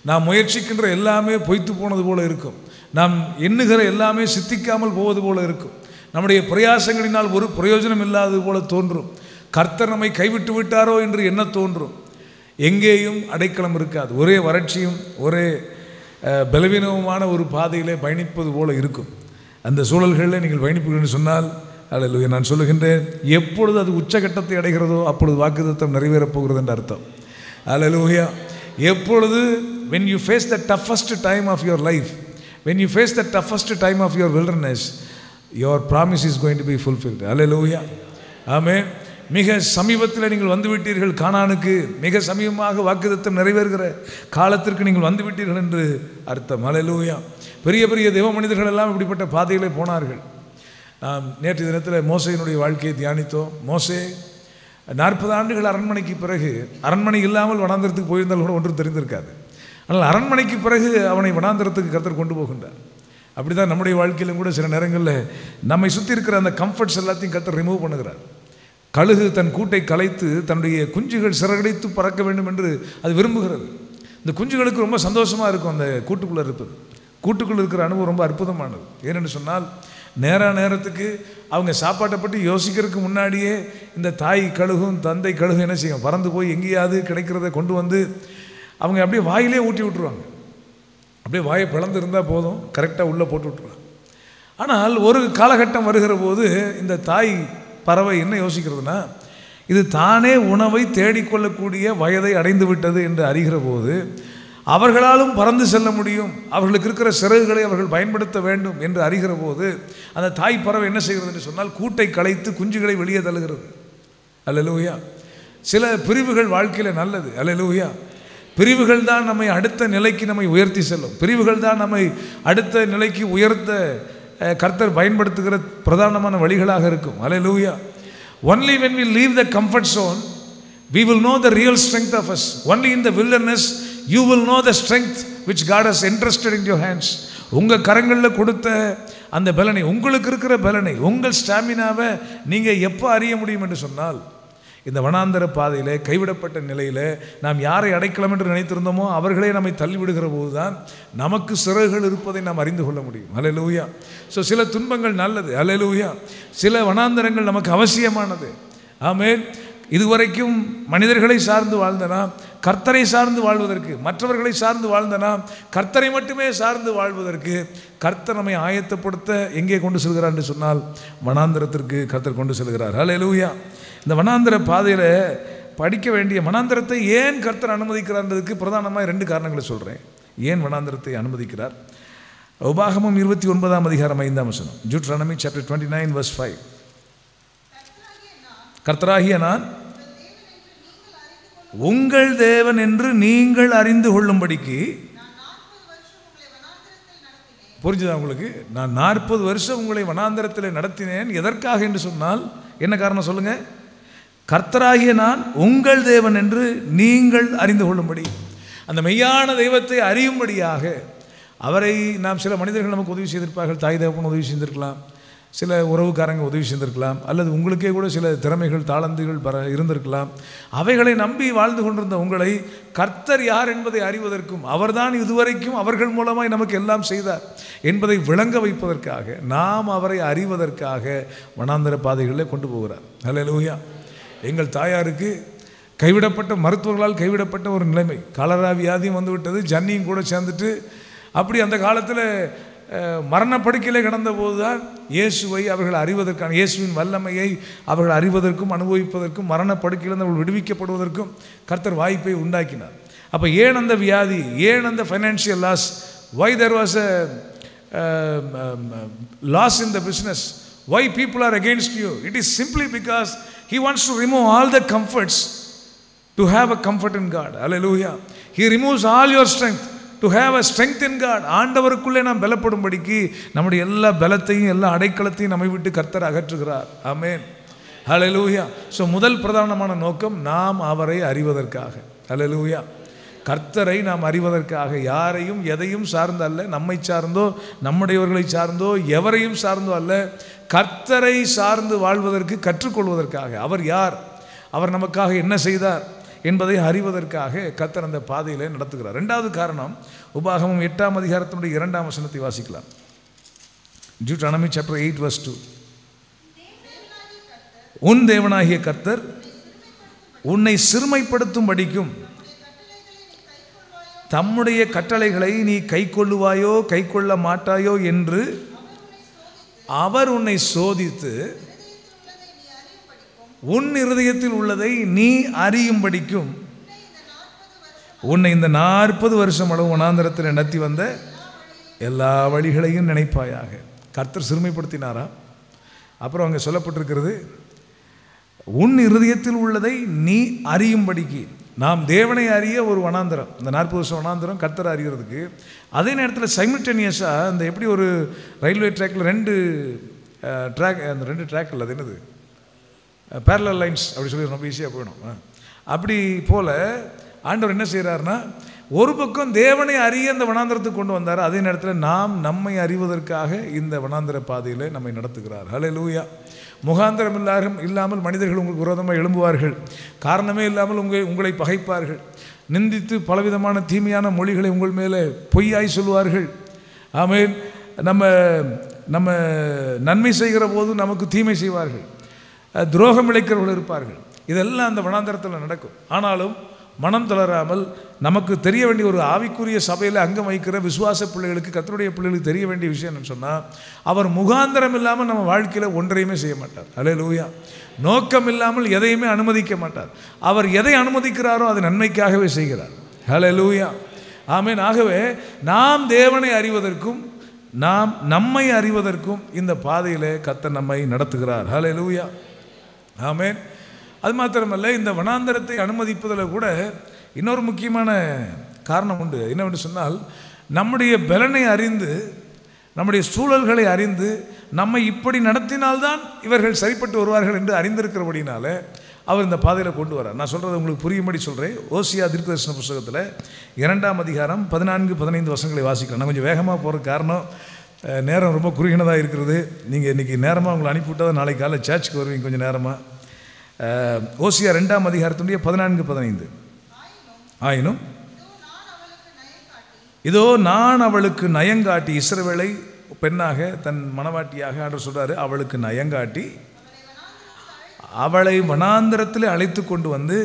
நாம் முயற்சிக்கின்ற எல்லாமே பொய்த்து போனது போல இருக்கும். நாம் எண்ணுகிற எல்லாமே சித்திக்காமல் போவது போல இருக்கும். நம்முடைய பிரயாசங்களினால் ஒரு பிரயோஜனம் இல்லாதது போல தோன்றும். கர்த்தர் நம்மை கைவிட்டு விட்டாரோ என்று எண்ண தோன்றும். எங்கேயும் அடைக்கலம் இருக்காது. ஒரே வறட்சியும் ஒரே பலவீனமான ஒரு பாதையிலே பயணிப்பது போல இருக்கும். அந்த சூழல்களில் நீங்கள் பயணிப்பீர்கள் சொன்னால், அல்லேலூயா, நான் சொல்லுகின்றேன், எப்பொழுது அது உச்சகட்டத்தை அடைகிறதோ அப்பொழுது வாக்குத்தத்தம் நிறைவேறப் போகிறது என்று அர்த்தம். அல்லேலூயா. எப்பொழுது when you face the toughest time of your life, when you face the toughest time of your wilderness, your promise is going to be fulfilled. அல்லேலூயா. ஆமென். மிக சமீபத்தில் நீங்கள் வந்துவிட்டீர்கள் கானானுக்கு, மிக சமீபமாக வாக்குத்தத்தம் நிறைவேறுகிற காலத்திற்கு நீங்கள் வந்துவிட்டீர்கள் என்று அர்த்தம். அல்லேலூயா. பெரிய பெரிய தேவ மனிதர்கள் எல்லாம் இப்படிப்பட்ட பாதையிலே போனார்கள். நாம் நேற்று தினத்தில் மோசேயினுடைய வாழ்க்கையை தியானித்தோம். மோசே 40 ஆண்டுகள் அரண்மனைக்கு பிறகு, அரண்மனை இல்லாமல் வனாந்தரத்துக்கு போயிருந்தால் கூட ஒன்றும் தெரிந்திருக்காது. ஆனால் அரண்மனைக்கு பிறகு அவனை வனாந்தரத்துக்கு கர்த்தர் கொண்டு போகின்றார். அப்படி தான் நம்முடைய வாழ்க்கையிலும் கூட சில நேரங்களில் நம்மை சுற்றி இருக்கிற அந்த கம்ஃபர்ட்ஸ் எல்லாத்தையும் கர்த்தர் ரிமூவ் பண்ணுகிறார். கழுகு தன் கூட்டை கலைத்து தன்னுடைய குஞ்சுகள் சிறகடித்து பறக்க வேண்டும் என்று அது விரும்புகிறது. இந்த குஞ்சுகளுக்கு ரொம்ப சந்தோஷமாக இருக்கும் அந்த கூட்டுக்குள்ளே இருப்பது. கூட்டுக்குள்ளே இருக்கிற அனுபவம் ரொம்ப அற்புதமானது. ஏனென்று சொன்னால், நேரத்துக்கு அவங்க சாப்பாட்டை பற்றி யோசிக்கிறதுக்கு முன்னாடியே இந்த தாய் கழுகும் தந்தை கழுகும் என்ன செய்யும், பறந்து போய் எங்கேயாவது கிடைக்கிறத கொண்டு வந்து அவங்க அப்படியே வாயிலே ஊட்டி விட்டுருவாங்க. அப்படியே வாயை பிளந்து இருந்தால் போதும், கரெக்டாக உள்ளே போட்டு விட்டுருவாங்க. ஆனால் ஒரு காலகட்டம் வருகிற போது இந்த தாய் பறவை என்ன யோசிக்கிறதுனா, இது தானே உணவை தேடிக்கொள்ளக்கூடிய வயதை அடைந்து விட்டது என்று அறிகிற போது அவர்களாலும் பறந்து செல்ல முடியும், அவர்களுக்கு இருக்கிற சிறகுகளை அவர்கள் பயன்படுத்த வேண்டும் என்று அறிகிற போது அந்த தாய் பறவை என்ன செய்கிறது என்று சொன்னால், கூட்டை கலைத்து குஞ்சுகளை வெளியே தள்ளுகிறது. அல்லேலூயா. சில பிரிவுகள் வாழ்க்கையில் நல்லது. அல்லேலூயா. பிரிவுகள் தான் நம்மை அடுத்த நிலைக்கு நம்மை உயர்த்தி செல்லும். பிரிவுகள் தான் நம்மை அடுத்த நிலைக்கு உயர்த்த கர்த்தர் பயன்படுத்துகிற பிரதானமான வழிகளாக இருக்கும். அல்லேலூயா. Only when we leave the comfort zone, we will know the real strength of us. Only in the wilderness you will know the strength which God has entrusted in your hands. உங்கள் கரங்களில் கொடுத்த அந்த பலனை, உங்களுக்கு இருக்கிற பலனை, உங்கள் ஸ்டாமினாவை நீங்கள் எப்போ அறிய முடியும் என்று சொன்னால், இந்த வனாந்தர பாதையில் கைவிடப்பட்ட நிலையில் நாம் யாரை அடைக்கலாம் என்று நினைத்திருந்தோமோ அவர்களே நம்மை தள்ளிவிடுகிற போது தான் நமக்கு சிறகுகள் இருப்பதை நாம் அறிந்து கொள்ள முடியும். அல்லேலூயா. ஸோ சில துன்பங்கள் நல்லது. அல்லேலூயா. சில வனாந்தரங்கள் நமக்கு அவசியமானது. ஆமென். இதுவரைக்கும் மனிதர்களை சார்ந்து வாழ்ந்தனா, கர்த்தரை சார்ந்து வாழ்வதற்கு, மற்றவர்களை சார்ந்து வாழ்ந்தனா, கர்த்தரை மட்டுமே சார்ந்து வாழ்வதற்கு கர்த்தர் நம்மை ஆயத்தப்படுத்த எங்கே கொண்டு செல்கிறார் என்று சொன்னால், வனாந்தரத்திற்கு கர்த்தர் கொண்டு செல்கிறார். அல்லேலூயா. இந்த வனாந்தர பாதையில் படிக்க வேண்டிய, வனாந்தரத்தை ஏன் கர்த்தர் அனுமதிக்கிறார்ன்றதுக்கு பிரதானமாக 2 காரணங்களை சொல்கிறேன். ஏன் வனாந்தரத்தை அனுமதிக்கிறார்? உபாகமம் 29ஆம் அதிகாரம் 5ஆம் வசனம். Deuteronomy chapter 29 verse 5. கர்த்தராகிய நான் உங்கள் தேவன் என்று நீங்கள் அறிந்து கொள்ளும்படிக்கு. புரிஞ்சுதா உங்களுக்கு? நான் 40 வருஷம் உங்களை வனாந்தரத்தில் நடத்தினேன். எதற்காக என்று சொன்னால், என்ன காரணம் சொல்லுங்க? கர்த்தராகிய நான் உங்கள் தேவன் என்று நீங்கள் அறிந்து கொள்ளும்படி, அந்த மெய்யான தெய்வத்தை அறியும்படியாக. அவரை நாம், சில மனிதர்கள் நமக்கு உதவி செய்திருப்பார்கள், தாய் தகப்பன் உதவி செய்திருக்கலாம், சில உறவுக்காரங்க உதவி செய்திருக்கலாம், அல்லது உங்களுக்கே கூட சில திறமைகள் தாளந்துகள் இருந்திருக்கலாம். அவைகளை நம்பி வாழ்ந்து கொண்டிருந்த உங்களை கர்த்தர் யார் என்பதை அறிவதற்கும், அவர்தான் இதுவரைக்கும் அவர்கள் மூலமாய் நமக்கு எல்லாம் செய்தார் என்பதை விளங்க வைப்பதற்காக, நாம் அவரை அறிவதற்காக வனாந்தர பாதைகளில் கொண்டு போகிறார். அல்லேலூயா. எங்கள் தாயாருக்கு கைவிடப்பட்ட, மருத்துவர்களால் கைவிடப்பட்ட ஒரு நிலைமை, காலரா வியாதியும் வந்துவிட்டது, ஜன்னியும் கூட சேர்ந்துட்டு, அப்படி அந்த காலத்தில் மரணப்படுக்கையிலே கிடந்த போது தான் இயேசுவை அவர்கள் அறிவதற்கான, இயேசுவின் வல்லமையை அவர்கள் அறிவதற்கும் அனுபவிப்பதற்கும், மரணப்படுக்கையிலிருந்து அவர்கள் விடுவிக்கப்படுவதற்கும் கர்த்தர் வாய்ப்பை உண்டாக்கினார். அப்போ ஏன் அந்த வியாதி, ஏன் அந்த financial loss, why there was a loss in the business, why people are against you? It is simply because he wants to remove all the comforts to have a comfort in God. Hallelujah. He removes all your strength to have a strength in God. ஆண்டவருக்குள்ளே நாம் பலப்படும்படிக்கு நம்முடைய எல்லா பலத்தையும் எல்லா அடைக்கலத்தையும் நம்மை விட்டு கர்த்தர் அகற்றுகிறார். ஆமென். ஹல்லேலூயா. So முதல் பிரதானமான நோக்கம் நாம் அவரை அறிவதற்காக. ஹல்லேலூயா. கர்த்தரை நாம் அறிவதற்காக, யாரையும் எதையும் சார்ந்து அல்ல, நம்மை சார்ந்தோ நம்முடையவர்களை சார்ந்தோ எவரையும் சார்ந்தோ அல்ல, கர்த்தரை சார்ந்து வாழ்வதற்கு கற்றுக்கொள்வதற்காக. அவர் யார், அவர் நமக்காக என்ன செய்தார் என்பதை அறிவதற்காக கர்த்தர் அந்த பாதையிலே நடத்துகிறார். 2வது காரணம், உபாகமம் 8ஆம் அதிகாரத்தினுடைய 2ஆம் வசனத்தை வாசிக்கலாம். Deuteronomy chapter 8 verse 2. உன் தேவனாகிய கர்த்தர் உன்னை சிறுமைப்படுத்தும்படிக்கும் தம்முடைய கட்டளைகளை நீ கைக்கொள்ளுவாயோ கைக்கொள்ள மாட்டாயோ என்று அவர் உன்னை சோதித்து உன் இருதயத்தில் உள்ளதை நீ அறியும்படிக்கும் உன்னை இந்த 40 வருஷம் அளவு வனாந்தரத்தில் நடத்தி வந்த எல்லா வழிகளையும் நினைப்பாயாக. கர்த்தர் சிறுமைப்படுத்தினாரா? அப்புறம் அங்கே சொல்லப்பட்டிருக்கிறது, உன் இருதயத்தில் உள்ளதை நீ அறியும்படிக்கு. நாம் தேவனை அறிய ஒரு வனாந்தரம், இந்த 40 வருஷம் வனாந்தரம் கர்த்தரை அறிகிறதுக்கு. அதே நேரத்தில் சைமல்டேனியஸாக அந்த எப்படி ஒரு ரயில்வே ட்ராக்கில் 2 ட்ராக், அந்த 2 ட்ராக் இல்லை, அது என்னது, பேரலல் லைன்ஸ் அப்படி சொல்லி ரொம்ப ஈஸியாக போயிடும். அப்படி போல் ஆண்டவர் என்ன செய்கிறாருன்னா, ஒரு பக்கம் தேவனை அறிய இந்த வனாந்தரத்துக்கு கொண்டு வந்தார், அதே நேரத்தில் நாம் நம்மை அறிவதற்காக இந்த வனாந்தர பாதையில் நம்மை நடத்துகிறார். ஹல்லேலூயா. முகாந்திரம் இல்லாமல் மனிதர்கள் உங்களுக்கு விரோதமாக எழும்புவார்கள், காரணமே இல்லாமல் உங்களை பகைப்பார்கள், நிந்தித்து பலவிதமான தீமையான மொழிகளை உங்கள் மேலே பொய்யாய் சொல்வார்கள். ஆமென். நம்ம நன்மை செய்கிற போது நமக்கு தீமை செய்வார்கள், துரோகம் இழைக்கிறவர்கள் இருப்பார்கள். இதெல்லாம் அந்த வனாந்தரத்தில் நடக்கும். ஆனாலும் மனம் தளராமல் நமக்கு தெரிய வேண்டிய ஒரு ஆவிக்குரிய சபையில் அங்கம் வைக்கிற விசுவாச பிள்ளைகளுக்கு, கர்த்தருடைய பிள்ளைகளுக்கு தெரிய வேண்டிய விஷயம் என்னன்னு சொன்னால், அவர் முகாந்திரம் இல்லாமல் நம்ம வாழ்க்கையில் ஒன்றையுமே செய்ய மாட்டார். ஹல்லேலூயா. நோக்கம் இல்லாமல் எதையுமே அனுமதிக்க மாட்டார். அவர் எதை அனுமதிக்கிறாரோ அது நன்மைக்காகவே செய்கிறார். ஹல்லேலூயா. ஆமென். ஆகவே நாம் தேவனை அறிவதற்கும் நாம் நம்மை அறிவதற்கும் இந்த பாதையில் கர்த்தர் நம்மை நடத்துகிறார். ஹல்லேலூயா. ஆமென். அது மாத்திரமல்ல, இந்த வனாந்தரத்தை அனுமதிப்பதில் கூட இன்னொரு முக்கியமான காரணம் உண்டு. என்னவென்று சொன்னால், நம்முடைய பலனை அறிந்து, நம்முடைய சூழல்களை அறிந்து, நம்மை இப்படி நடத்தினால்தான் இவர்கள் சரிப்பட்டு வருவார்கள் என்று அறிந்திருக்கிறபடினால அவர் இந்த பாதையில் கொண்டு வரார். நான் சொல்கிறது உங்களுக்கு புரியும்படி சொல்கிறேன். ஓசியா தீர்க்கதரிசன புஸ்தகத்தில் 2ஆம் அதிகாரம் 14-15 வசனங்களை வாசிக்கலாம். நான் கொஞ்சம் வேகமாக போகிற காரணம், நேரம் ரொம்ப குறுகினதாக இருக்கிறது. நீங்கள் இன்றைக்கி நேரமாக உங்களை அனுப்பிவிட்டால் நாளைக்கு காலையில் சர்ச்சுக்கு வருவீங்க கொஞ்சம் நேரமாக. ஓசியா 2ஆம் அதிகாரத்துடைய 14-15. ஆயினும் இதோ நான் அவளுக்கு நயங்காட்டி, இஸ்ரவேலை பெண்ணாக தன் மனவாட்டியாக ஆண்டவர் சொல்றாரு, அவளுக்கு நயங்காட்டி அவளை வனாந்தரத்தில் அழைத்து கொண்டு வந்து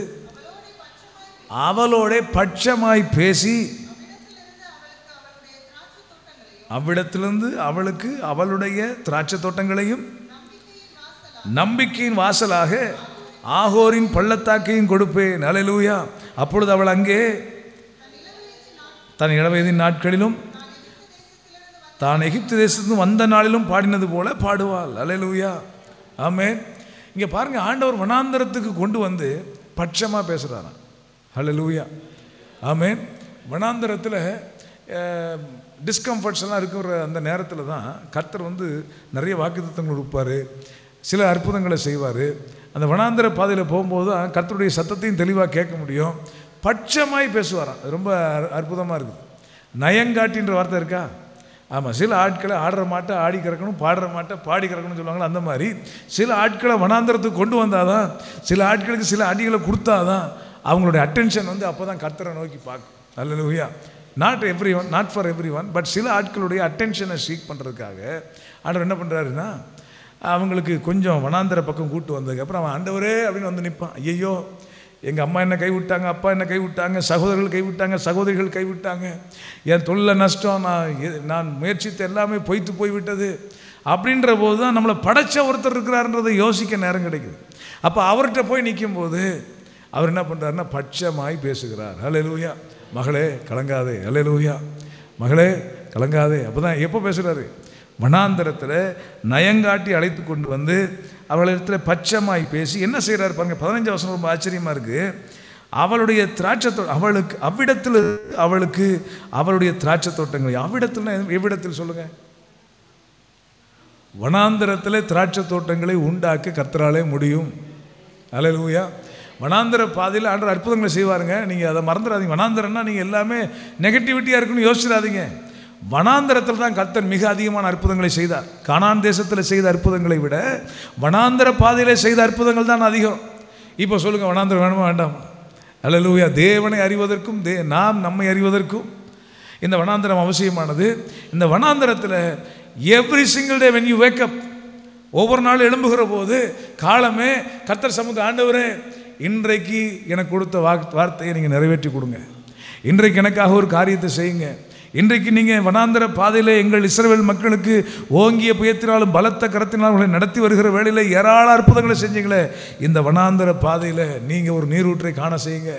அவளோட பட்சமாய் பேசி அவ்விடத்திலிருந்து அவளுக்கு அவளுடைய திராட்சை தோட்டங்களையும் நம்பிக்கையின் வாசலாக ஆகோரின் பள்ளத்தாக்கையும் கொடுப்பேன். ஹல்லேலூயா. அப்பொழுது அவள் அங்கே தன் இளவயதின் நாட்களிலும் தான் எகிப்து தேசத்திலிருந்து வந்த நாளிலும் பாடினது போல பாடுவாள். ஹல்லேலூயா. ஆமென். இங்கே பாருங்கள், ஆண்டவர் வனாந்தரத்துக்கு கொண்டு வந்து பட்சமாக பேசுகிறாராம். ஹல்லேலூயா. ஆமென். வனாந்தரத்தில் டிஸ்கம்ஃபர்ட்ஸ் எல்லாம் இருக்கிற அந்த நேரத்தில் தான் கர்த்தர் வந்து நிறைய வாக்குத்தத்தங்கள் கொடுப்பார், சில அற்புதங்களை செய்வார். அந்த வனாந்தர பாதையில் போகும்போது தான் கர்த்தருடைய சத்தத்தையும் தெளிவாக கேட்க முடியும். பட்சமாய் பேசுவாராம். அது ரொம்ப அற்புதமாக இருக்குது. நயங்காட்டின்ற வார்த்தை இருக்கா? ஆமாம். சில ஆட்களை ஆடுற மாட்டை ஆடி கறக்கணும், பாடுற மாட்டை பாடி கறக்கணும்னு சொல்லுவாங்களா, அந்த மாதிரி சில ஆட்களை வனாந்தரத்துக்கு கொண்டு வந்தால் தான், சில ஆட்களுக்கு சில அடிகளை கொடுத்தா தான் அவங்களுடைய அட்டென்ஷன் வந்து அப்போ தான் கர்த்தரை நோக்கி பார்க்கும். Hallelujah. Not everyone, not for everyone, but சில ஆட்களுடைய அட்டென்ஷனை சீக் பண்ணுறதுக்காக ஆண்டவர் என்ன பண்ணுறாருன்னா, அவங்களுக்கு கொஞ்சம் வனாந்தர பக்கம் கூட்டு வந்ததுக்கப்புறம் அவன் ஆண்டவரே அப்படின்னு வந்து நிற்பான். ஐயோ, எங்கள் அம்மா என்ன கைவிட்டாங்க, அப்பா என்ன கைவிட்டாங்க, சகோதரர்கள் கைவிட்டாங்க, சகோதரிகள் கைவிட்டாங்க, என் தொழில் நஷ்டம், நான் முயற்சித்து எல்லாமே பொய்த்து போய்விட்டது அப்படின்ற போது தான் நம்மளை படைச்ச ஒருத்தர் இருக்கிறாருன்றதை யோசிக்க நேரம் கிடைக்குது. அப்போ அவர்கிட்ட போய் நிற்கும்போது அவர் என்ன பண்ணுறாருன்னா பட்சமாய் பேசுகிறார். ஹல்லேலூயா. மகளே கலங்காதே. ஹல்லேலூயா. மகளே கலங்காதே. அப்போ தான் எப்போ பேசுகிறாரு? வனாந்தரத்தில் நயங்காட்டி அழைத்து கொண்டு வந்து அவளிடத்தில் பட்சமாய் பேசி என்ன செய்கிறார் பாருங்க. 15 வசனம் ரொம்ப ஆச்சரியமாக இருக்குது. அவளுடைய திராட்சை அவளுக்கு அவ்விடத்தில் அவளுக்கு அவளுடைய திராட்சை தோட்டங்கள், அவ்விடத்தில் எவ்விடத்தில் சொல்லுங்க, வனாந்தரத்தில் திராட்சை தோட்டங்களை உண்டாக்க கர்த்தராலே முடியும். ஹல்லேலூயா. வனாந்தர பாதையில் ஆண்டவர் அற்புதங்களை செய்வாருங்க. நீங்கள் அதை மறந்துடாதீங்க. வனாந்தரம்னா நீங்கள் எல்லாமே நெகட்டிவிட்டியாக இருக்குன்னு யோசிச்சிடாதீங்க. வனாந்தரத்தில் தான் கர்த்தர் மிக அதிகமான அற்புதங்களை செய்தார். கானான் தேசத்தில் செய்த அற்புதங்களை விட வனாந்தர பாதையில் செய்த அற்புதங்கள் தான் அதிகம். இப்போ சொல்லுங்கள், வனாந்தரம் வேணுமா வேண்டாமா? ஹல்லேலூயா. தேவனை அறிவதற்கும் நாம் நம்மை அறிவதற்கும் இந்த வனாந்தரம் அவசியமானது. இந்த வனாந்தரத்தில் every single day when you wake up, ஒவ்வொரு நாள் எழும்புகிற போது காலமே கர்த்தர் சமூக ஆண்டவரே இன்றைக்கு எனக்கு கொடுத்த வார்த்தையை நீங்கள் நிறைவேற்றி கொடுங்க, இன்றைக்கு எனக்காக ஒரு காரியத்தை செய்யுங்க, இன்றைக்கு நீங்கள் வனாந்தர பாதையில் எங்கள் இஸ்ரவேல் மக்களுக்கு ஓங்கிய புயத்தினாலும் பலத்த கரத்தினாலும் அவர்களை நடத்தி வருகிற வேளையில் ஏராள அற்புதங்களை செஞ்சீங்களே. இந்த வனாந்தர பாதையில் நீங்கள் ஒரு நீரூற்றை காண செய்யுங்க.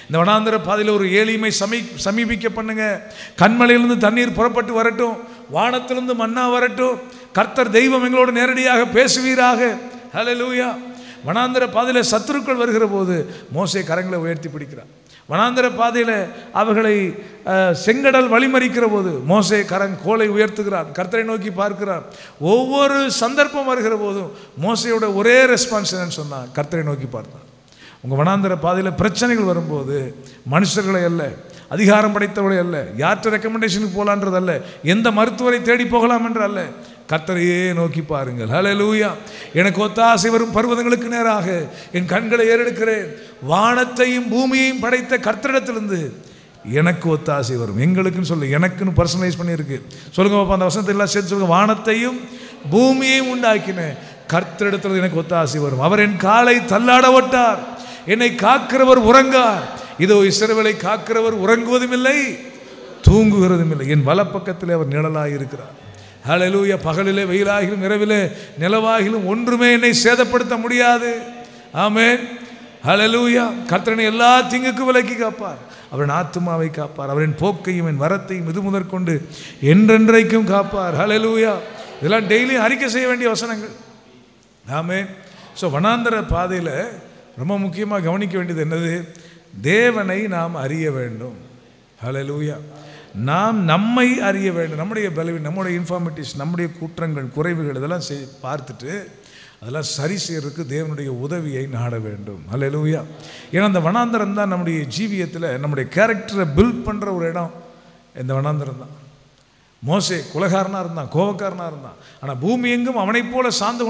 இந்த வனாந்தர பாதையில் ஒரு ஏளிமை சமீபிக்க பண்ணுங்க. கண்மலையிலிருந்து தண்ணீர் புறப்பட்டு வரட்டும், வானத்திலிருந்து மன்னா வரட்டும். கர்த்தர் தெய்வம் எங்களோடு நேரடியாக பேசுவீராக. ஹல்லேலூயா. வனாந்தர பாதையில் சத்துருக்கள் வருகிற போது மோசே கரங்களை உயர்த்தி பிடிக்கிறார். வனாந்தர பாதையில் அவர்களை செங்கடல் வழிமறிக்கிற போது மோசே கோலை உயர்த்துகிறார், கர்த்தரை நோக்கி பார்க்கிறார். ஒவ்வொரு சந்தர்ப்பம் வருகிற போதும் மோசையோட ஒரே ரெஸ்பான்ஸ் என்னன்னு சொன்னால் கர்த்தரை நோக்கி பார்த்தார். உங்கள் வனாந்தர பாதையில் பிரச்சனைகள் வரும்போது மனுஷர்களை அல்ல, அதிகாரம் படைத்தவர்களை அல்ல, யார்கிட்ட ரெக்கமெண்டேஷனுக்கு போகலான்றது அல்ல, எந்த மருத்துவரை தேடி போகலாம் என்று அல்ல, கர்த்தரையே நோக்கி பாருங்கள். ஹல்லேலூயா. எனக்கு ஒத்தாசை வரும் பர்வதங்களுக்கு நேராக என் கண்களை ஏறெடுக்கிறேன். வானத்தையும் பூமியையும் படைத்த கர்த்தரிடத்திலிருந்து எனக்கு ஒத்தாசை வரும். எங்களுக்குன்னு சொல்லு, எனக்குன்னு பர்சனலைஸ் பண்ணியிருக்கு. சொல்லுங்க பாப்பா, அந்த வசனத்தை எல்லாம் சேர்த்து சொல்லுங்க. வானத்தையும் பூமியையும் உண்டாக்கினேன், கர்த்தரிடத்திலிருந்து எனக்கு ஒத்தாசை வரும். அவர் என் காலை தள்ளாட விட்டார், என்னை காக்கிறவர் உறங்கார். இதோ இஸ்ரவேலை காக்கிறவர் உறங்குவதும் இல்லை, தூங்குகிறதும் இல்லை. என் வலப்பக்கத்தில் அவர் நிழலாக இருக்கிறார். ஹல்லேலூயா. பகலிலே வெயிலாகிலும் இரவிலே நிலவாகிலும் ஒன்றுமே என்னை சேதப்படுத்த முடியாது. ஆமென். ஹல்லேலூயா. கர்த்தரை எல்லா தீங்குக்கும் விலக்கி காப்பார். அவரின் ஆத்துமாவை காப்பார். அவரின் போக்கையும் என் வரத்தையும் இது முதற்கொண்டு என்றென்றைக்கும் காப்பார். ஹல்லேலூயா. இதெல்லாம் டெய்லி அறிக்கை செய்ய வேண்டிய வசனங்கள். ஆமென். ஸோ வனாந்தர பாதையில் ரொம்ப முக்கியமாக கவனிக்க வேண்டியது என்னது? தேவனை நாம் அறிய வேண்டும். ஹல்லேலூயா. நாம் நம்மை அறிய வேண்டும். நம்முடைய பலவீனம், நம்முடைய இன்ஃபார்மிட்டிஸ், நம்முடைய குற்றங்கள், குறைவுகள் இதெல்லாம் பார்த்துட்டு அதெல்லாம் சரி செய்யறதுக்கு தேவனுடைய உதவியை நாட வேண்டும். ஹல்லேலூயா. ஏன்னா அந்த வனாந்தரம் தான் நம்முடைய ஜீவியத்தில் நம்முடைய கேரக்டரை பில்ட் பண்ணுற ஒரு இடம். இந்த வனாந்தரம் தான். மோசே குலகாரனாக இருந்தான், கோபக்காரனாக இருந்தான். ஆனால் பூமி எங்கும் அவனைப் போல சார்ந்த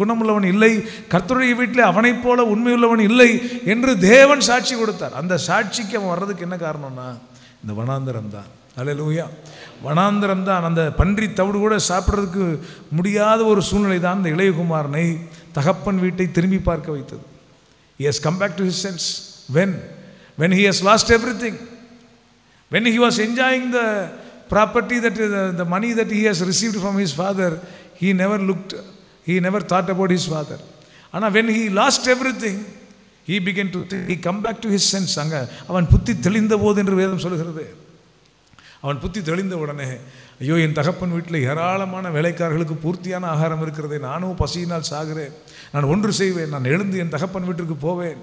குணமுள்ளவன் இல்லை, கர்த்தருடைய வீட்டில் அவனைப் போல உண்மையுள்ளவன் இல்லை என்று தேவன் சாட்சி கொடுத்தார். அந்த சாட்சிக்கு அவன் வர்றதுக்கு என்ன காரணம்னா இந்த வனாந்தரம் தான். ஹல்லேலூயா. வனாந்தரம் தான். அந்த பன்றி தவிடு கூட சாப்பிட்றதுக்கு முடியாத ஒரு சூழ்நிலை தான் இந்த இளையகுமாரனை தகப்பன் வீட்டை திரும்பி பார்க்க வைத்தது. He has come back to his sense. When he has lost everything, when he was enjoying the property, that the money that he has received from his father, he never thought about his father. ஆனால் when he lost everything, he began to think, he come back to his sense. அங்கே அவன் புத்தி தெளிந்த போது என்று வேதம் சொல்கிறது. அவன் புத்தி தெளிந்த உடனே, ஐயோ என் தகப்பன் வீட்டில் ஏராளமான வேலைக்காரர்களுக்கு பூர்த்தியான ஆகாரம் இருக்கிறதே, நானும் பசியினால் சாகிறேன், நான் ஒன்று செய்வேன், நான் எழுந்து என் தகப்பன் வீட்டிற்கு போவேன்,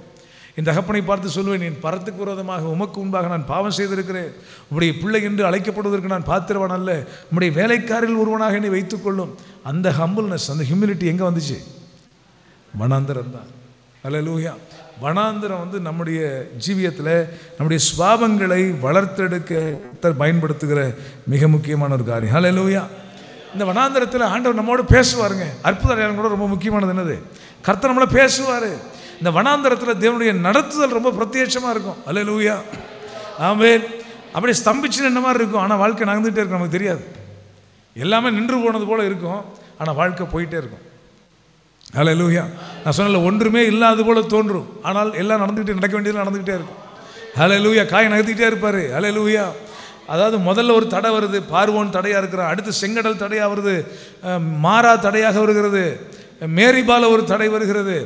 என் தகப்பனை பார்த்து சொல்வேன், என் பரத்துக்கு விரோதமாக உமக்கு முன்பாக நான் பாவம் செய்திருக்கிறேன், உம்முடைய பிள்ளை என்று அழைக்கப்படுவதற்கு நான் பாத்திரவான் அல்ல, உம்முடைய வேலைக்காரில் ஒருவனாக என்னை வைத்துக்கொள்ளும். அந்த ஹம்பிள்னஸ், அந்த ஹியூமிலிட்டி எங்கே வந்துச்சு? வனாந்தரம் தான். ஹல்லேலூயா. வனாந்தரம் நம்முடைய ஜீவியத்தில் நம்முடைய சுபாவங்களை வளர்த்தெடுக்க பயன்படுத்துகிற மிக முக்கியமான ஒரு காரியம். ஹல்லேலூயா. இந்த வனாந்தரத்தில் ஆண்டவர் நம்மோடு பேசுவாருங்க. அற்புத நேரம் கூட ரொம்ப முக்கியமானது என்னது? கர்த்தர் நம்மளை பேசுவார். இந்த வனாந்தரத்தில் தேவனுடைய நடத்துதல் ரொம்ப பிரத்யட்சமாக இருக்கும். ஹல்லேலூயா. ஆமென். அப்படியே ஸ்தம்பிச்சு நின்ன மாதிரி இருக்கும், ஆனால் வாழ்க்கை நகர்ந்துகிட்டே இருக்கும். நமக்கு தெரியாது, எல்லாமே நின்று போனது போல் இருக்கும், ஆனால் வாழ்க்கை போயிட்டே இருக்கும். ஹல்லேலூயா. நான் சொன்னல, ஒன்றுமே இல்லாத போல தோன்றும், ஆனால் எல்லாம் நடந்துக்கிட்டே, நடக்க வேண்டியது நடந்துக்கிட்டே இருக்கும். ஹல்லேலூயா. காய் நகர்த்திக்கிட்டே இருப்பார். ஹல்லேலூயா. அதாவது முதல்ல ஒரு தடை வருது, பார்வோன் தடையாக இருக்கிறான். அடுத்து செங்கடல் தடையாக வருது, மாரா தடையாக வருகிறது, மேரிபால ஒரு தடை வருகிறது,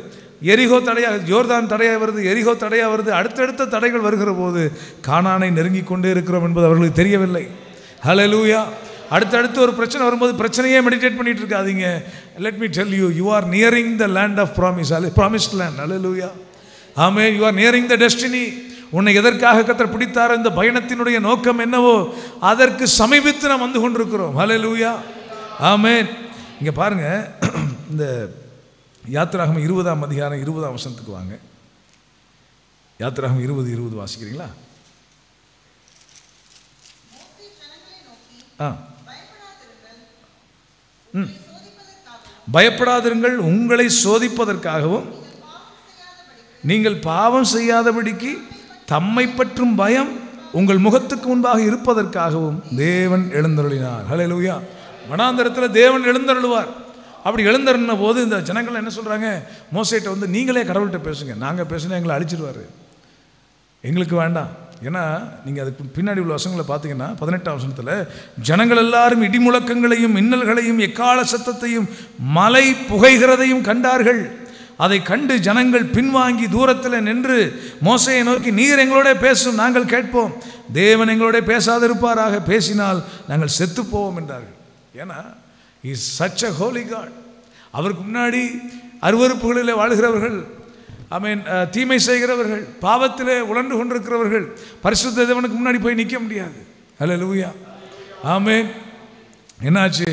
எரிகோ தடையாக, யோர்தான் தடையாக வருது, எரிகோ தடையாக வருது. அடுத்தடுத்த தடைகள் வருகிற போது கானானை நெருங்கி கொண்டே இருக்கிறோம் என்பது அவர்களுக்கு தெரியவில்லை. ஹல்லேலூயா. அடுத்தடுத்து ஒரு பிரச்சனை வரும்போது பிரச்சனையே மெடிடேட் பண்ணிட்டு இருக்காதீங்க. Let me tell you, you are nearing the land of promise, promised land. Hallelujah. Amen. You are nearing the destiny. உன்னை எதற்காக கர்த்தர் பிடித்தாரோ, இந்த பயணத்தினுடைய நோக்கம் என்னவோ அதற்கு சமீபித்து நாம் வந்து கொண்டிருக்கிறோம். ஹல்லேலூயா. ஆமென். இங்கே பாருங்க, இந்த யாத்திராகமம் 20ஆம் அதிகாரம் 20ஆம் வசனத்துக்கு வாங்க. யாத்திராகமம் 20:20 வாசிக்கிறீங்களா? பயப்படாதிருங்கள், உங்களை சோதிப்பதற்காகவும் நீங்கள் பாவம் செய்யாதபடிக்கு தம்மை பற்றும் பயம் உங்கள் முகத்துக்கு முன்பாக இருப்பதற்காகவும் தேவன் எழுந்தருளினார். ஹல்லேலூயா. வனாந்தரத்தில் தேவன் எழுந்தருளுவார். அப்படி எழுந்தருளின போது இந்த ஜனங்கள் என்ன சொல்கிறாங்க? மோசேட்ட நீங்களே கடவுள்கிட்ட பேசுங்க, நாங்கள் பேசுனா எங்களை அழிச்சிடுவார், எங்களுக்கு வேண்டாம். ஏன்னா நீங்கள் அதுக்கு பின்னாடி உள்ள வசனங்களை பார்த்தீங்கன்னா 18ஆம் வசனத்தில் ஜனங்கள் எல்லாரும் இடிமுழக்கங்களையும் மின்னல்களையும் எக்கால சத்தத்தையும் மலை புகைகிறதையும் கண்டார்கள். அதை கண்டு ஜனங்கள் பின்வாங்கி தூரத்தில் நின்று மோசேயை நோக்கி, நீர் எங்களோட பேசும், நாங்கள் கேட்போம், தேவன் எங்களோட பேசாதிருப்பாராக, பேசினால் நாங்கள் செத்து போவோம் என்றார்கள். ஏன்னா is such a holy God. அவருக்கு முன்னாடி அருவருப்புகளிலே வாழ்கிறவர்கள், தீமை செய்கிறவர்கள், பாவத்திலே உழன்று கொண்டிருக்கிறவர்கள் பரிசுத்த தேவனுக்கு முன்னாடி போய் நிற்க முடியாது. ஹல்லேலூயா, ஆமென். என்னாச்சு?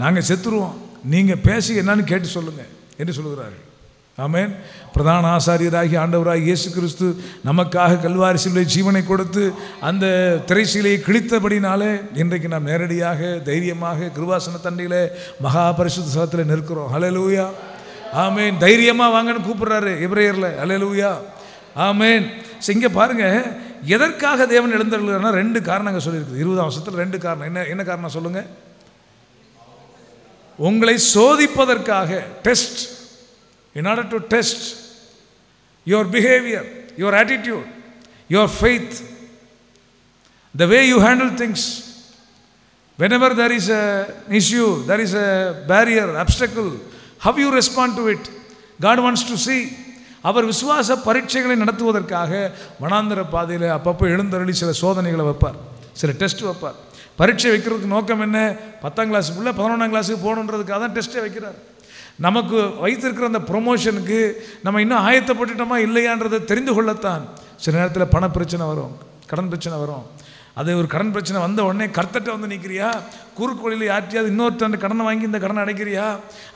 நாங்கள் செத்துருவோம், நீங்கள் பேசி என்னன்னு கேட்டு சொல்லுங்க என்று சொல்லுகிறார்கள். ஆமென். பிரதான ஆசாரியராகி ஆண்டவராகி இயேசு கிறிஸ்து நமக்காக கல்வாரி சிலுவை ஜீவனை கொடுத்து அந்த திரைச்சீலையை கிழித்தபடினாலே இன்றைக்கு நாம் நேரடியாக தைரியமாக கிருபாசன தண்டையில் மகா பரிசுத்த ஸ்தலத்தில் நிற்கிறோம். ஹல்லேலூயா, ஆமென். தைரியமாக வாங்கன்னு கூப்பிடுறாரு எபிரேயரில். ஹல்லேலூயா, ஆமென். இங்கே பாருங்க, எதற்காக தேவன் எழுந்தருள்கிறார்னா 2 காரணங்கள் சொல்லியிருக்குது 20ஆம் வசனத்தில். 2 காரணம். என்ன காரணம் சொல்லுங்க? உங்களை சோதிப்பதற்காக, test, in order to test your behavior, your attitude, your faith, the way you handle things. Whenever there is an issue, there is a barrier, obstacle, how you respond to it, God wants to see. அவர் விசுவாச பரீட்சைகளை நடத்துவதற்காக வனாந்தர பாதையில் அப்பப்போ எழுந்தருளி சில சோதனைகளை வைப்பார், சில டெஸ்ட் வைப்பார். பரீட்சை வைக்கிறதுக்கு நோக்கம் என்ன? 10ஆம் கிளாஸ் பிள்ளை 11ஆம் கிளாஸுக்கு போகணுன்றதுக்காக தான் டெஸ்ட்டை வைக்கிறார். நமக்கு வைத்திருக்கிற அந்த ப்ரொமோஷனுக்கு நம்ம இன்னும் ஆயத்தப்பட்டுட்டோமா இல்லையான்றதை தெரிந்து கொள்ளத்தான். சில நேரத்தில் பண பிரச்சனை வரும், கடன் பிரச்சனை வரும். அது ஒரு கடன் பிரச்சனை வந்த உடனே கர்த்தட்ட வந்து நிற்கிறியா? குறுக்கு வழியில் யார்ட்டையாவது இன்னொருத்தன் கடனை வாங்கி இந்த கடனை அடைக்கிறியா?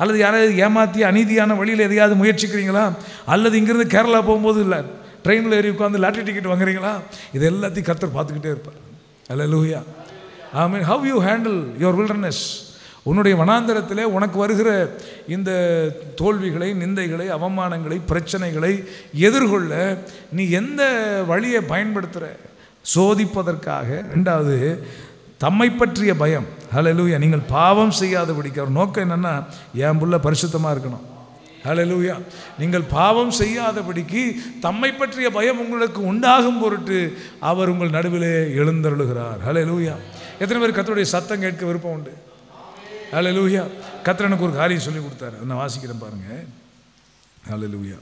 அல்லது யாராவது ஏமாற்றி அநீதியான வழியில் எதையாவது முயற்சிக்கிறீங்களா? அல்லது இங்கேருந்து கேரளா போகும்போது இல்லை ட்ரெயினில் ஏறி உட்காந்து லாட்டரி டிக்கெட் வாங்குறீங்களா? இது எல்லாத்தையும் கர்த்தர் பார்த்துக்கிட்டே இருப்பார். Hallelujah, amen. How you handle your wilderness, உன்னுடைய வனாந்தரத்தில் உனக்கு வருகிற இந்த தோல்விகளை, நிந்தைகளை, அவமானங்களை, பிரச்சனைகளை எதிர்கொள்ள நீ எந்த வழியை பயன்படுத்துகிற? சோதிப்பதற்காக. 2வது தம்மை பற்றிய பயம். ஹல்லேலூயா, நீங்கள் பாவம் செய்யாதபடிக்கு. அவர் நோக்கம் என்னென்னா, என் புள்ள பரிசுத்தமாக இருக்கணும். ஹல்லேலூயா, நீங்கள் பாவம் செய்யாதபடிக்கு தம்மை பற்றிய பயம் உங்களுக்கு உண்டாகும் பொருட்டு அவர் உங்கள் நடுவிலே எழுந்தருளுகிறார். ஹல்லேலூயா. எத்தனை பேர் கர்த்தருடைய சத்தம் கேட்க விருப்பம் உண்டு? ஹல்லேலூயா. கர்த்தர் எனக்கு ஒரு காரியம் சொல்லி கொடுத்தாரு, நான் வாசிக்கிறேன் பாருங்க. ஹல்லேலூயா.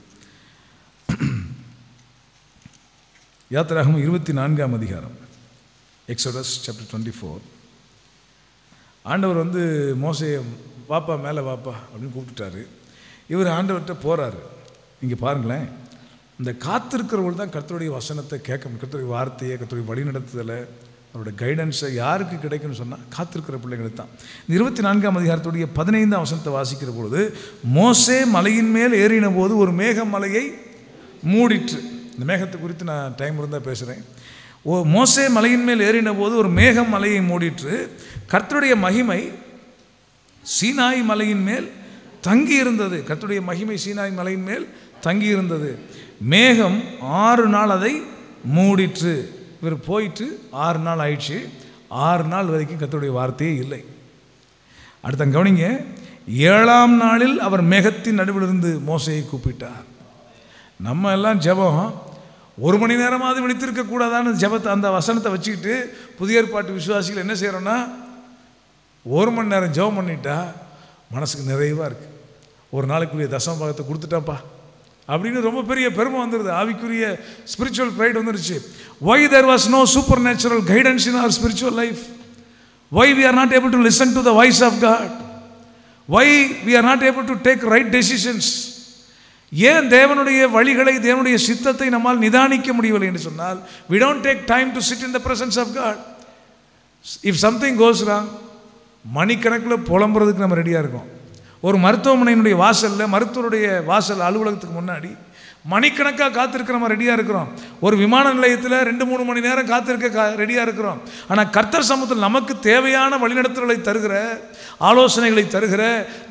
யாத்திராகமம் 24ஆம் அதிகாரம், எக்ஸோடஸ் சாப்டர் 24. ஆண்டவர் வந்து மோசேயை வாப்பா மேலே வாப்பா அப்படின்னு கூப்பிட்டுட்டாரு. இவர் ஆண்டவர்கிட்ட போகிறாரு. இங்கே பாருங்களேன், இந்த காத்திருக்கிறவர்கள் தான் கர்த்தருடைய வசனத்தை கேட்க, கர்த்தருடைய வார்த்தையை, கர்த்தருடைய வழிநடத்துதலை, அவருடைய கைடன்ஸை யாருக்கு கிடைக்கும்னு சொன்னால் காத்திருக்கிற பிள்ளைங்களுக்கு தான். இந்த 24ஆம் அதிகாரத்துடைய 15ஆம் வசனத்தை வாசிக்கிற பொழுது, மோசே மலையின் மேல் ஏறின போது ஒரு மேகம் மலையை மூடிற்று. இந்த மேகத்தை குறித்து நான் டைம் இருந்தால் பேசுகிறேன். மோசே மலையின் மேல் ஏறின போது ஒரு மேகம் மலையை மூடிற்று. கர்த்தருடைய மகிமை சீனாய் மலையின் மேல் தங்கி இருந்தது. கர்த்தருடைய மகிமை சீனாய் மலையின் மேல் தங்கி இருந்தது. மேகம் 6 நாள் அதை மூடிற்று. இவர் போயிட்டு 6 நாள் ஆயிடுச்சு. 6 நாள் வரைக்கும் கர்த்தருடைய வார்த்தையே இல்லை. அடுத்த கவனிங்க, 7ஆம் நாளில் அவர் மேகத்தின் நடுவிலிருந்து மோசேயை கூப்பிட்டார். நம்ம எல்லாம் ஜெபம் 1 மணி நேரமாவது விழித்திருக்க கூடாதான்னு ஜெபத்தை, அந்த வசனத்தை வச்சுக்கிட்டு புதிய ஏற்பாட்டு விசுவாசிகள் என்ன செய்கிறோன்னா, 1 மணி நேரம் ஜெபம் பண்ணிட்டா மனசுக்கு நிறைவாக இருக்குது. ஒரு நாளைக்குரிய தசம பாகத்தை கொடுத்துட்டாப்பா அப்படின்னு ரொம்ப பெரிய பெருமை வந்துடுது. ஆவிக்குரிய ஸ்பிரிச்சுவல் ப்ரைட் வந்துருச்சு. Why there was no supernatural guidance in our spiritual life? Why we are not able to listen to the voice of God? Why we are not able to take right decisions? ஏன் தேவனுடைய வழிகளை, தேவனுடைய சித்தத்தை நம்மால் நிதானிக்க முடியவில்லை என்று சொன்னால், we don't take time to sit in the presence of God. If something goes wrong, மணிக்கணக்கில் புலம்புறதுக்கு நம்ம ரெடியாக இருக்கோம். ஒரு மருத்துவமனையினுடைய வாசலில், மருத்துவருடைய வாசல் அலுவலகத்துக்கு முன்னாடி மணிக்கணக்காக காத்திருக்க நம்ம ரெடியாக இருக்கிறோம். ஒரு விமான நிலையத்தில் 2-3 மணி நேரம் காத்திருக்க ரெடியாக இருக்கிறோம். ஆனால் கர்த்தர் சமூகத்தில் நமக்கு தேவையான வழிநடத்தல்களை தருகிற, ஆலோசனைகளை தருகிற,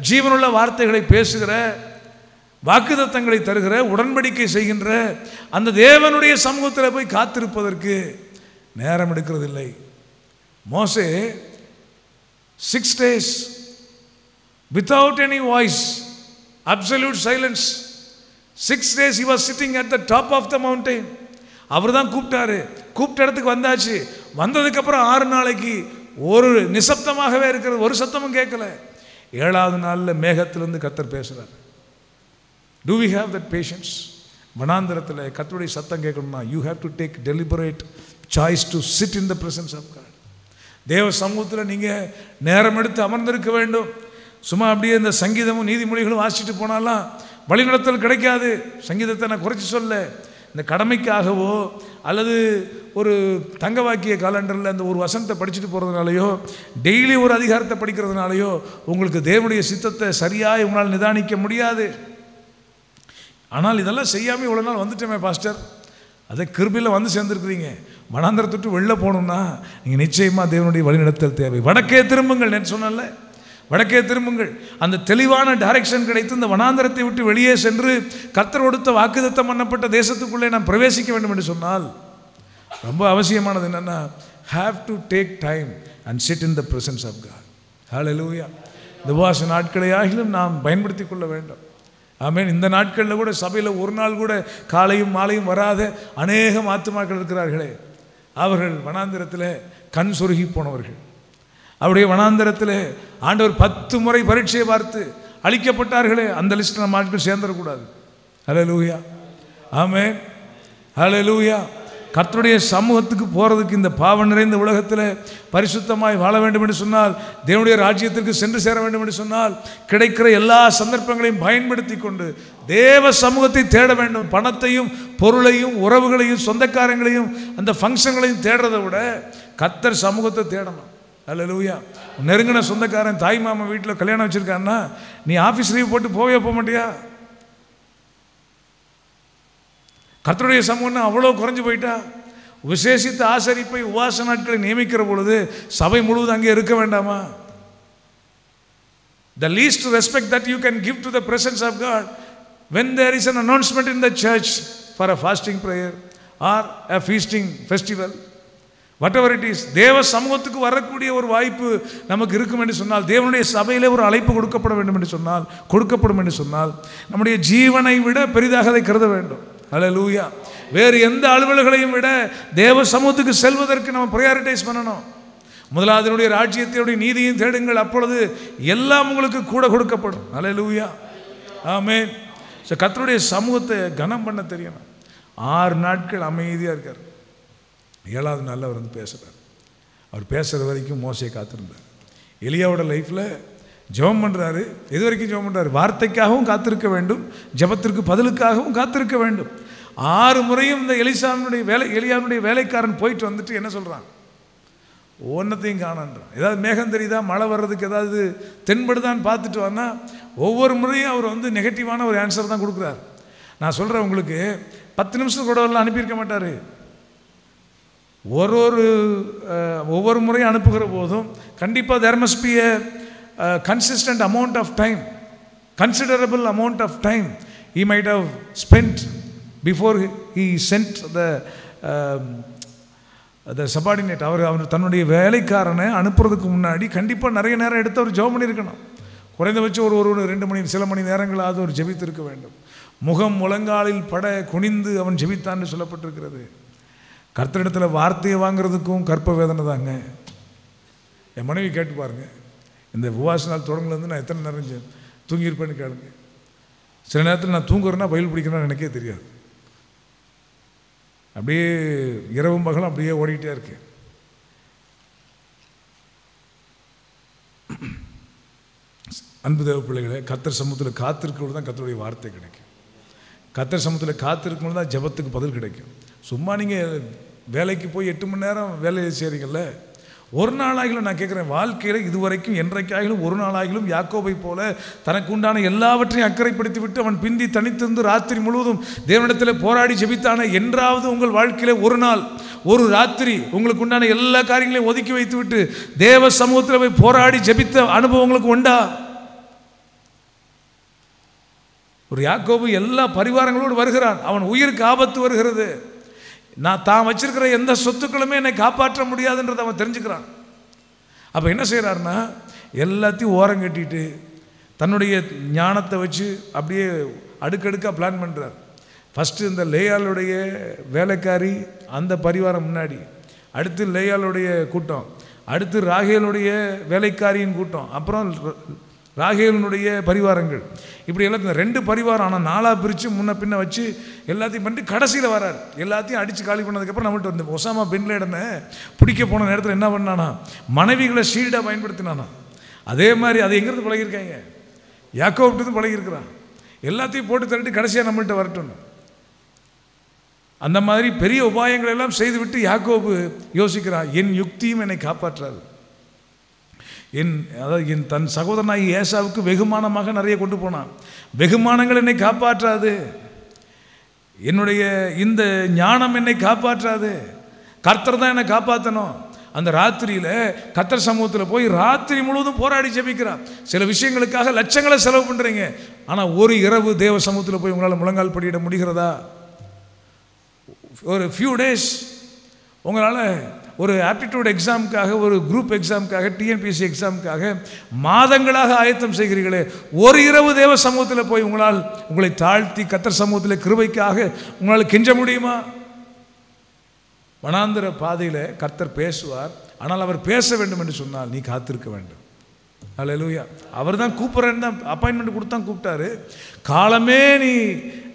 ஜீவனுள்ள வார்த்தைகளை பேசுகிற, வாக்குத்தத்தங்களை தருகிற, உடன்படிக்கை செய்கின்ற அந்த தேவனுடைய சமூகத்தில் போய் காத்திருப்பதற்கு நேரம் எடுக்கிறதில்லை. மோசே 6 days without any voice, absolute silence. 6 days he was sitting at the top of the mountain. அவர் தான் கூப்பிட்டாரு. கூப்பிட்ட இடத்துக்கு வந்தாச்சு. வந்ததுக்கப்புறம் 6 நாளைக்கு ஒரு நிசப்தமாகவே இருக்கிறது, ஒரு சத்தமும் கேட்கல. 7வது நாளில் மேகத்திலிருந்து கர்த்தர் பேசுகிறார். Do we have that patience? வனாந்தரத்தில் கர்த்தருடைய சத்தம் கேட்கணும்னா you have to take deliberate choice to sit in the presence of God. தேவ சமூகத்தில் நீங்கள் நேரம் எடுத்து அமர்ந்திருக்க வேண்டும். சும்மா அப்படியே இந்த சங்கீதமும் நீதிமொழிகளும் வாசிச்சுட்டு போனாலாம் வழிநடத்தல் கிடைக்காது. சங்கீதத்தை நான் குறைச்சி சொல்ல, இந்த கடமைக்காகவோ அல்லது ஒரு தங்க வாக்கிய காலண்டரில் அந்த ஒரு வசனத்தை படிச்சுட்டு போகிறதுனாலையோ டெய்லி ஒரு அதிகாரத்தை படிக்கிறதுனாலையோ உங்களுக்கு தேவனுடைய சித்தத்தை சரியாக உங்களால் நிதானிக்க முடியாது. ஆனால் இதெல்லாம் செய்யாமல் இவ்வளோ நாள் வந்துட்டோமே பாஸ்டர், அதை கிருபையில் வந்து சேர்ந்துருக்குறீங்க. வனாந்தரத்துட்டு வெளில போகணும்னா நீங்கள் நிச்சயமாக தேவனுடைய வழிநடத்தல் தேவை. வடக்கே திரும்புங்கள், நேற்று சொன்னல, வடக்கே திரும்புங்கள். அந்த தெளிவான டைரக்ஷன் கிடைத்து இந்த வனாந்தரத்தை விட்டு வெளியே சென்று கர்த்தர் கொடுத்த வாக்குத்தத்தம் பண்ணப்பட்ட தேசத்துக்குள்ளே நாம் பிரவேசிக்க வேண்டும் என்று சொன்னால் ரொம்ப அவசியமானது என்னென்னா have to take time and sit in the presence of God. Hallelujah. இந்த உபவாச நாட்களை ஆகிலும் நாம் பயன்படுத்தி கொள்ள வேண்டும். ஆமென். இந்த நாட்களில் கூட சபையில் ஒரு நாள் கூட காலையும் மாலையும் வராத அநேகம் ஆத்துமாக்கள் இருக்கிறார்களே, அவர்கள் வனாந்தரத்தில் கண் சொருகி போனவர்கள். அவருடைய வனாந்தரத்தில் ஆண்டவர் 10 முறை பரீட்சையை பார்த்து அழிக்கப்பட்டார்களே, அந்த லிஸ்ட்டில் நம்ம ஆட்கள் சேர்ந்துடக்கூடாது. ஹல்லேலூயா, ஆமென், ஹல்லேலூயா. கர்த்தருடைய சமூகத்துக்கு போகிறதுக்கு இந்த பாவம் நிறைந்த உலகத்தில் பரிசுத்தமாய் வாழ வேண்டும் என்று சொன்னால், தேவனுடைய ராஜ்யத்திற்கு சென்று சேர வேண்டும் என்று சொன்னால் கிடைக்கிற எல்லா சந்தர்ப்பங்களையும் பயன்படுத்தி கொண்டு தேவ சமூகத்தை தேட வேண்டும். பணத்தையும் பொருளையும் உறவுகளையும் சொந்தக்காரங்களையும் அந்த ஃபங்க்ஷன்களையும் தேடுறதை விட கர்த்தர் சமூகத்தை தேடணும். ஹல்லேலூயா. நெருங்கின சொந்தக்காரன் தாய் மாமா வீட்டில் கல்யாணம் வச்சுருக்கான்னா நீ ஆஃபீஸ் லீவ் போட்டு போக மாட்டியா? கர்த்தருடைய சமூகம்னா அவ்வளோ குறைஞ்சு போயிட்டா? விசேஷித்த ஆசரிப்பை உபவாச நாட்களை நியமிக்கிற பொழுது சபை முழுவதும் அங்கே இருக்க வேண்டாமா? The least respect that you can give to the presence of God when there is an announcement in the church for a fasting prayer or a feasting festival, whatever it is, தேவ சமூகத்துக்கு வரக்கூடிய ஒரு வாய்ப்பு நமக்கு இருக்கும் என்று சொன்னால், தேவனுடைய சபையிலே ஒரு அழைப்பு கொடுக்கப்படும் என்று சொன்னால் நம்முடைய ஜீவனை விட பெரிதாக அதை கருத வேண்டும். ஹல்லேலூயா. வேறு எந்த அலுவல்களையும் விட தேவ சமூகத்துக்கு செல்வதற்கு நம்ம ப்ரையாரிட்டைஸ் பண்ணணும். முதலாவதுடைய ராஜ்யத்தினுடைய நீதியும் தேடுங்கள், அப்பொழுது எல்லாம் உங்களுக்கு கூட கொடுக்கப்படும். ஹல்லேலூயா, ஆமென். ஸோ கர்த்தருடைய சமூகத்தை கனம் பண்ண தெரியணும். 6 நாட்கள் அமைதியாக இருக்கார். 7வது நாளில் அவர் வந்து பேசுகிறார். அவர் பேசுகிற வரைக்கும் மோசையை காத்திருந்தார். எலியாவோட லைஃப்பில் ஜெபம் பண்ணுறாரு. எது வரைக்கும் ஜெபம் பண்ணுறாரு? வார்த்தைக்காகவும் காத்திருக்க வேண்டும், ஜெபத்திற்கு பதிலுக்காகவும் காத்திருக்க வேண்டும். 6 முறையும் இந்த எலியாவுடைய வேலைக்காரன் போயிட்டு வந்துட்டு என்ன சொல்கிறான்? ஒன்றத்தையும் காணன்றான். ஏதாவது மேகம் தெரியுதா, மழை வர்றதுக்கு ஏதாவது தென்படுதான்னு பார்த்துட்டு வானா ஒவ்வொரு முறையும் அவர் வந்து நெகட்டிவான ஒரு ஆன்சர் தான் கொடுக்குறார். நான் சொல்கிறேன் உங்களுக்கு, 10 நிமிஷத்துக்கு கூட வரலாம் அனுப்பியிருக்க மாட்டார். ஒவ்வொரு முறையும் அனுப்புகிற போதும் கண்டிப்பாக there must be a consistent amount of time, considerable amount of time he might have spent before he sent the subordinate. அவர் தன்னுடைய வேலைக்காரனை அனுப்புறதுக்கு முன்னாடி கண்டிப்பாக நிறைய நேரம் எடுத்து அவர் ஜெபம் பண்ணியிருக்கணும். குறைந்தபட்சம் ஒரு 2 மணி சில மணி நேரங்களாவது அவர் ஜெபித்திருக்க வேண்டும். முகம் முழங்காலில் பட குனிந்து அவன் ஜெபித்தான்னு சொல்லப்பட்டிருக்கிறது. கர்த்தரிடத்தில் வார்த்தையை வாங்கிறதுக்கும் கற்ப வேதனை தாங்க. என் மனைவி கேட்டு பாருங்க, இந்த உபவாச நாள் தொடங்குலேருந்து நான் எத்தனை நேரம் தூங்கியிருப்பேன்னு கேளுங்க. சில நேரத்தில் நான் தூங்குறேன்னா பயில் பிடிக்கிறேன்னு எனக்கே தெரியாது. அப்படியே இரவும் பகலும் அப்படியே ஓடிக்கிட்டே இருக்கு. அன்பு தேவ பிள்ளைகளே, கர்த்தர் சமூகத்தில் காத்திருக்கிறது தான் கர்த்தருடைய வார்த்தை கிடைக்கும். கர்த்தர் சமூகத்தில் காத்திருக்கணும் தான் ஜெபத்துக்கு பதில் கிடைக்கும். சும்மா நீங்கள் வேலைக்கு போய் 8 மணி நேரம் வேலையை செய்கிறீங்கல்ல, ஒரு நாளாகிலும் நான் கேட்குறேன், வாழ்க்கையில் இதுவரைக்கும் என்றைக்காகிலும் ஒரு நாளாகிலும் யாக்கோபை போல தனக்கு உண்டான எல்லாவற்றையும் அக்கறைப்படுத்தி விட்டு அவன் பிந்தி தனித்திருந்து ராத்திரி முழுவதும் தேவனிடத்தில் போராடி ஜெபித்தான என்றாவது உங்கள் வாழ்க்கையில் ஒரு நாள் ஒரு ராத்திரி உங்களுக்கு உண்டான எல்லா காரியங்களையும் ஒதுக்கி வைத்து விட்டு தேவ சமூகத்தில் போய் போராடி ஜெபித்த அனுபவங்களுக்கு உண்டா? ஒரு யாக்கோபு எல்லா பரிவாரங்களோடு வருகிறான். அவன் உயிருக்கு ஆபத்து வருகிறது. நான் தான் வச்சிருக்கிற எந்த சொத்துக்களுமே என்னை காப்பாற்ற முடியாதுன்றதை அவன் தெரிஞ்சுக்கிறான். அப்போ என்ன செய்கிறாருன்னா, எல்லாத்தையும் ஓரம் கட்டிட்டு தன்னுடைய ஞானத்தை வச்சு அப்படியே அடுக்கடுக்காக பிளான் பண்ணுறார். ஃபஸ்ட்டு இந்த லேயாளுடைய வேலைக்காரி அந்த பரிவாரம் முன்னாடி, அடுத்து லேயாளுடைய கூட்டம், அடுத்து ராகேலுடைய வேலைக்காரியின் கூட்டம், அப்புறம் ராகேலினுடைய பரிவாரங்கள், இப்படி எல்லாத்தையும் 2 பரிவாரம் ஆனால் 4ஆக பிரித்து முன்ன பின்ன வச்சு எல்லாத்தையும் பண்ணிட்டு கடைசியில் வரார். எல்லாத்தையும் அடித்து காலி பண்ணதுக்கப்புறம் நம்மள்ட்ட வந்து ஒசாமா பின் லேடனை பிடிக்க போன நேரத்தில் என்ன பண்ணானா, மனைவிகளை ஷீல்டாக பயன்படுத்தினானா. அதே மாதிரி அது எங்கேருந்து பழகியிருக்காங்க, யாக்கோபிட்டு பழகியிருக்கிறான். எல்லாத்தையும் போட்டு தள்ளிட்டு கடைசியாக நம்மள்கிட்ட வரட்டும். அந்த மாதிரி பெரிய உபாயங்கள் எல்லாம் செய்துவிட்டு யாக்கோபு யோசிக்கிறான், என் யுக்தியும் என்னை காப்பாற்றாது. என் தன் சகோதரனாகி ஏசாவுக்கு வெகுமானமாக நிறைய கொண்டு போனான், வெகுமானங்கள் என்னை காப்பாற்றாது, என்னுடைய இந்த ஞானம் என்னை காப்பாற்றாது, கர்த்தர் தான் என்னை காப்பாற்றணும். அந்த ராத்திரியில் கர்த்தர் சமூகத்தில் போய் ராத்திரி முழுவதும் போராடி ஜெபிக்கிறார். சில விஷயங்களுக்காக லட்சங்களை செலவு பண்ணுறீங்க, ஆனால் ஒரு இரவு தேவ சமூகத்தில் போய் உங்களால் முழங்கால் படியிட முடிகிறதா? ஒரு ஃபியூ டேஸ் உங்களால் ஒரு ஆப்டிடியூட் எக்ஸாமுக்காக, ஒரு குரூப் எக்ஸாமுக்காக, டிஎன்பிஎஸ்சி எக்ஸாமுக்காக மாதங்களாக ஆயத்தம் செய்கிறீர்களே, ஒரு இரவு தேவ சமூகத்தில் போய் உங்களை தாழ்த்தி கர்த்தர் சமூகத்தில் கிருபைக்காக உங்களால் கெஞ்ச முடியுமா? வனாந்திர பாதையில் கர்த்தர் பேசுவார், ஆனால் அவர் பேச வேண்டும் என்று சொன்னால் நீ காத்திருக்க வேண்டும். அல்லேலூயா. அவர் தான் கூப்பிட்றேன்னு தான் அப்பாயின்மெண்ட் கொடுத்தான் கூப்பிட்டாரு. காலமே நீ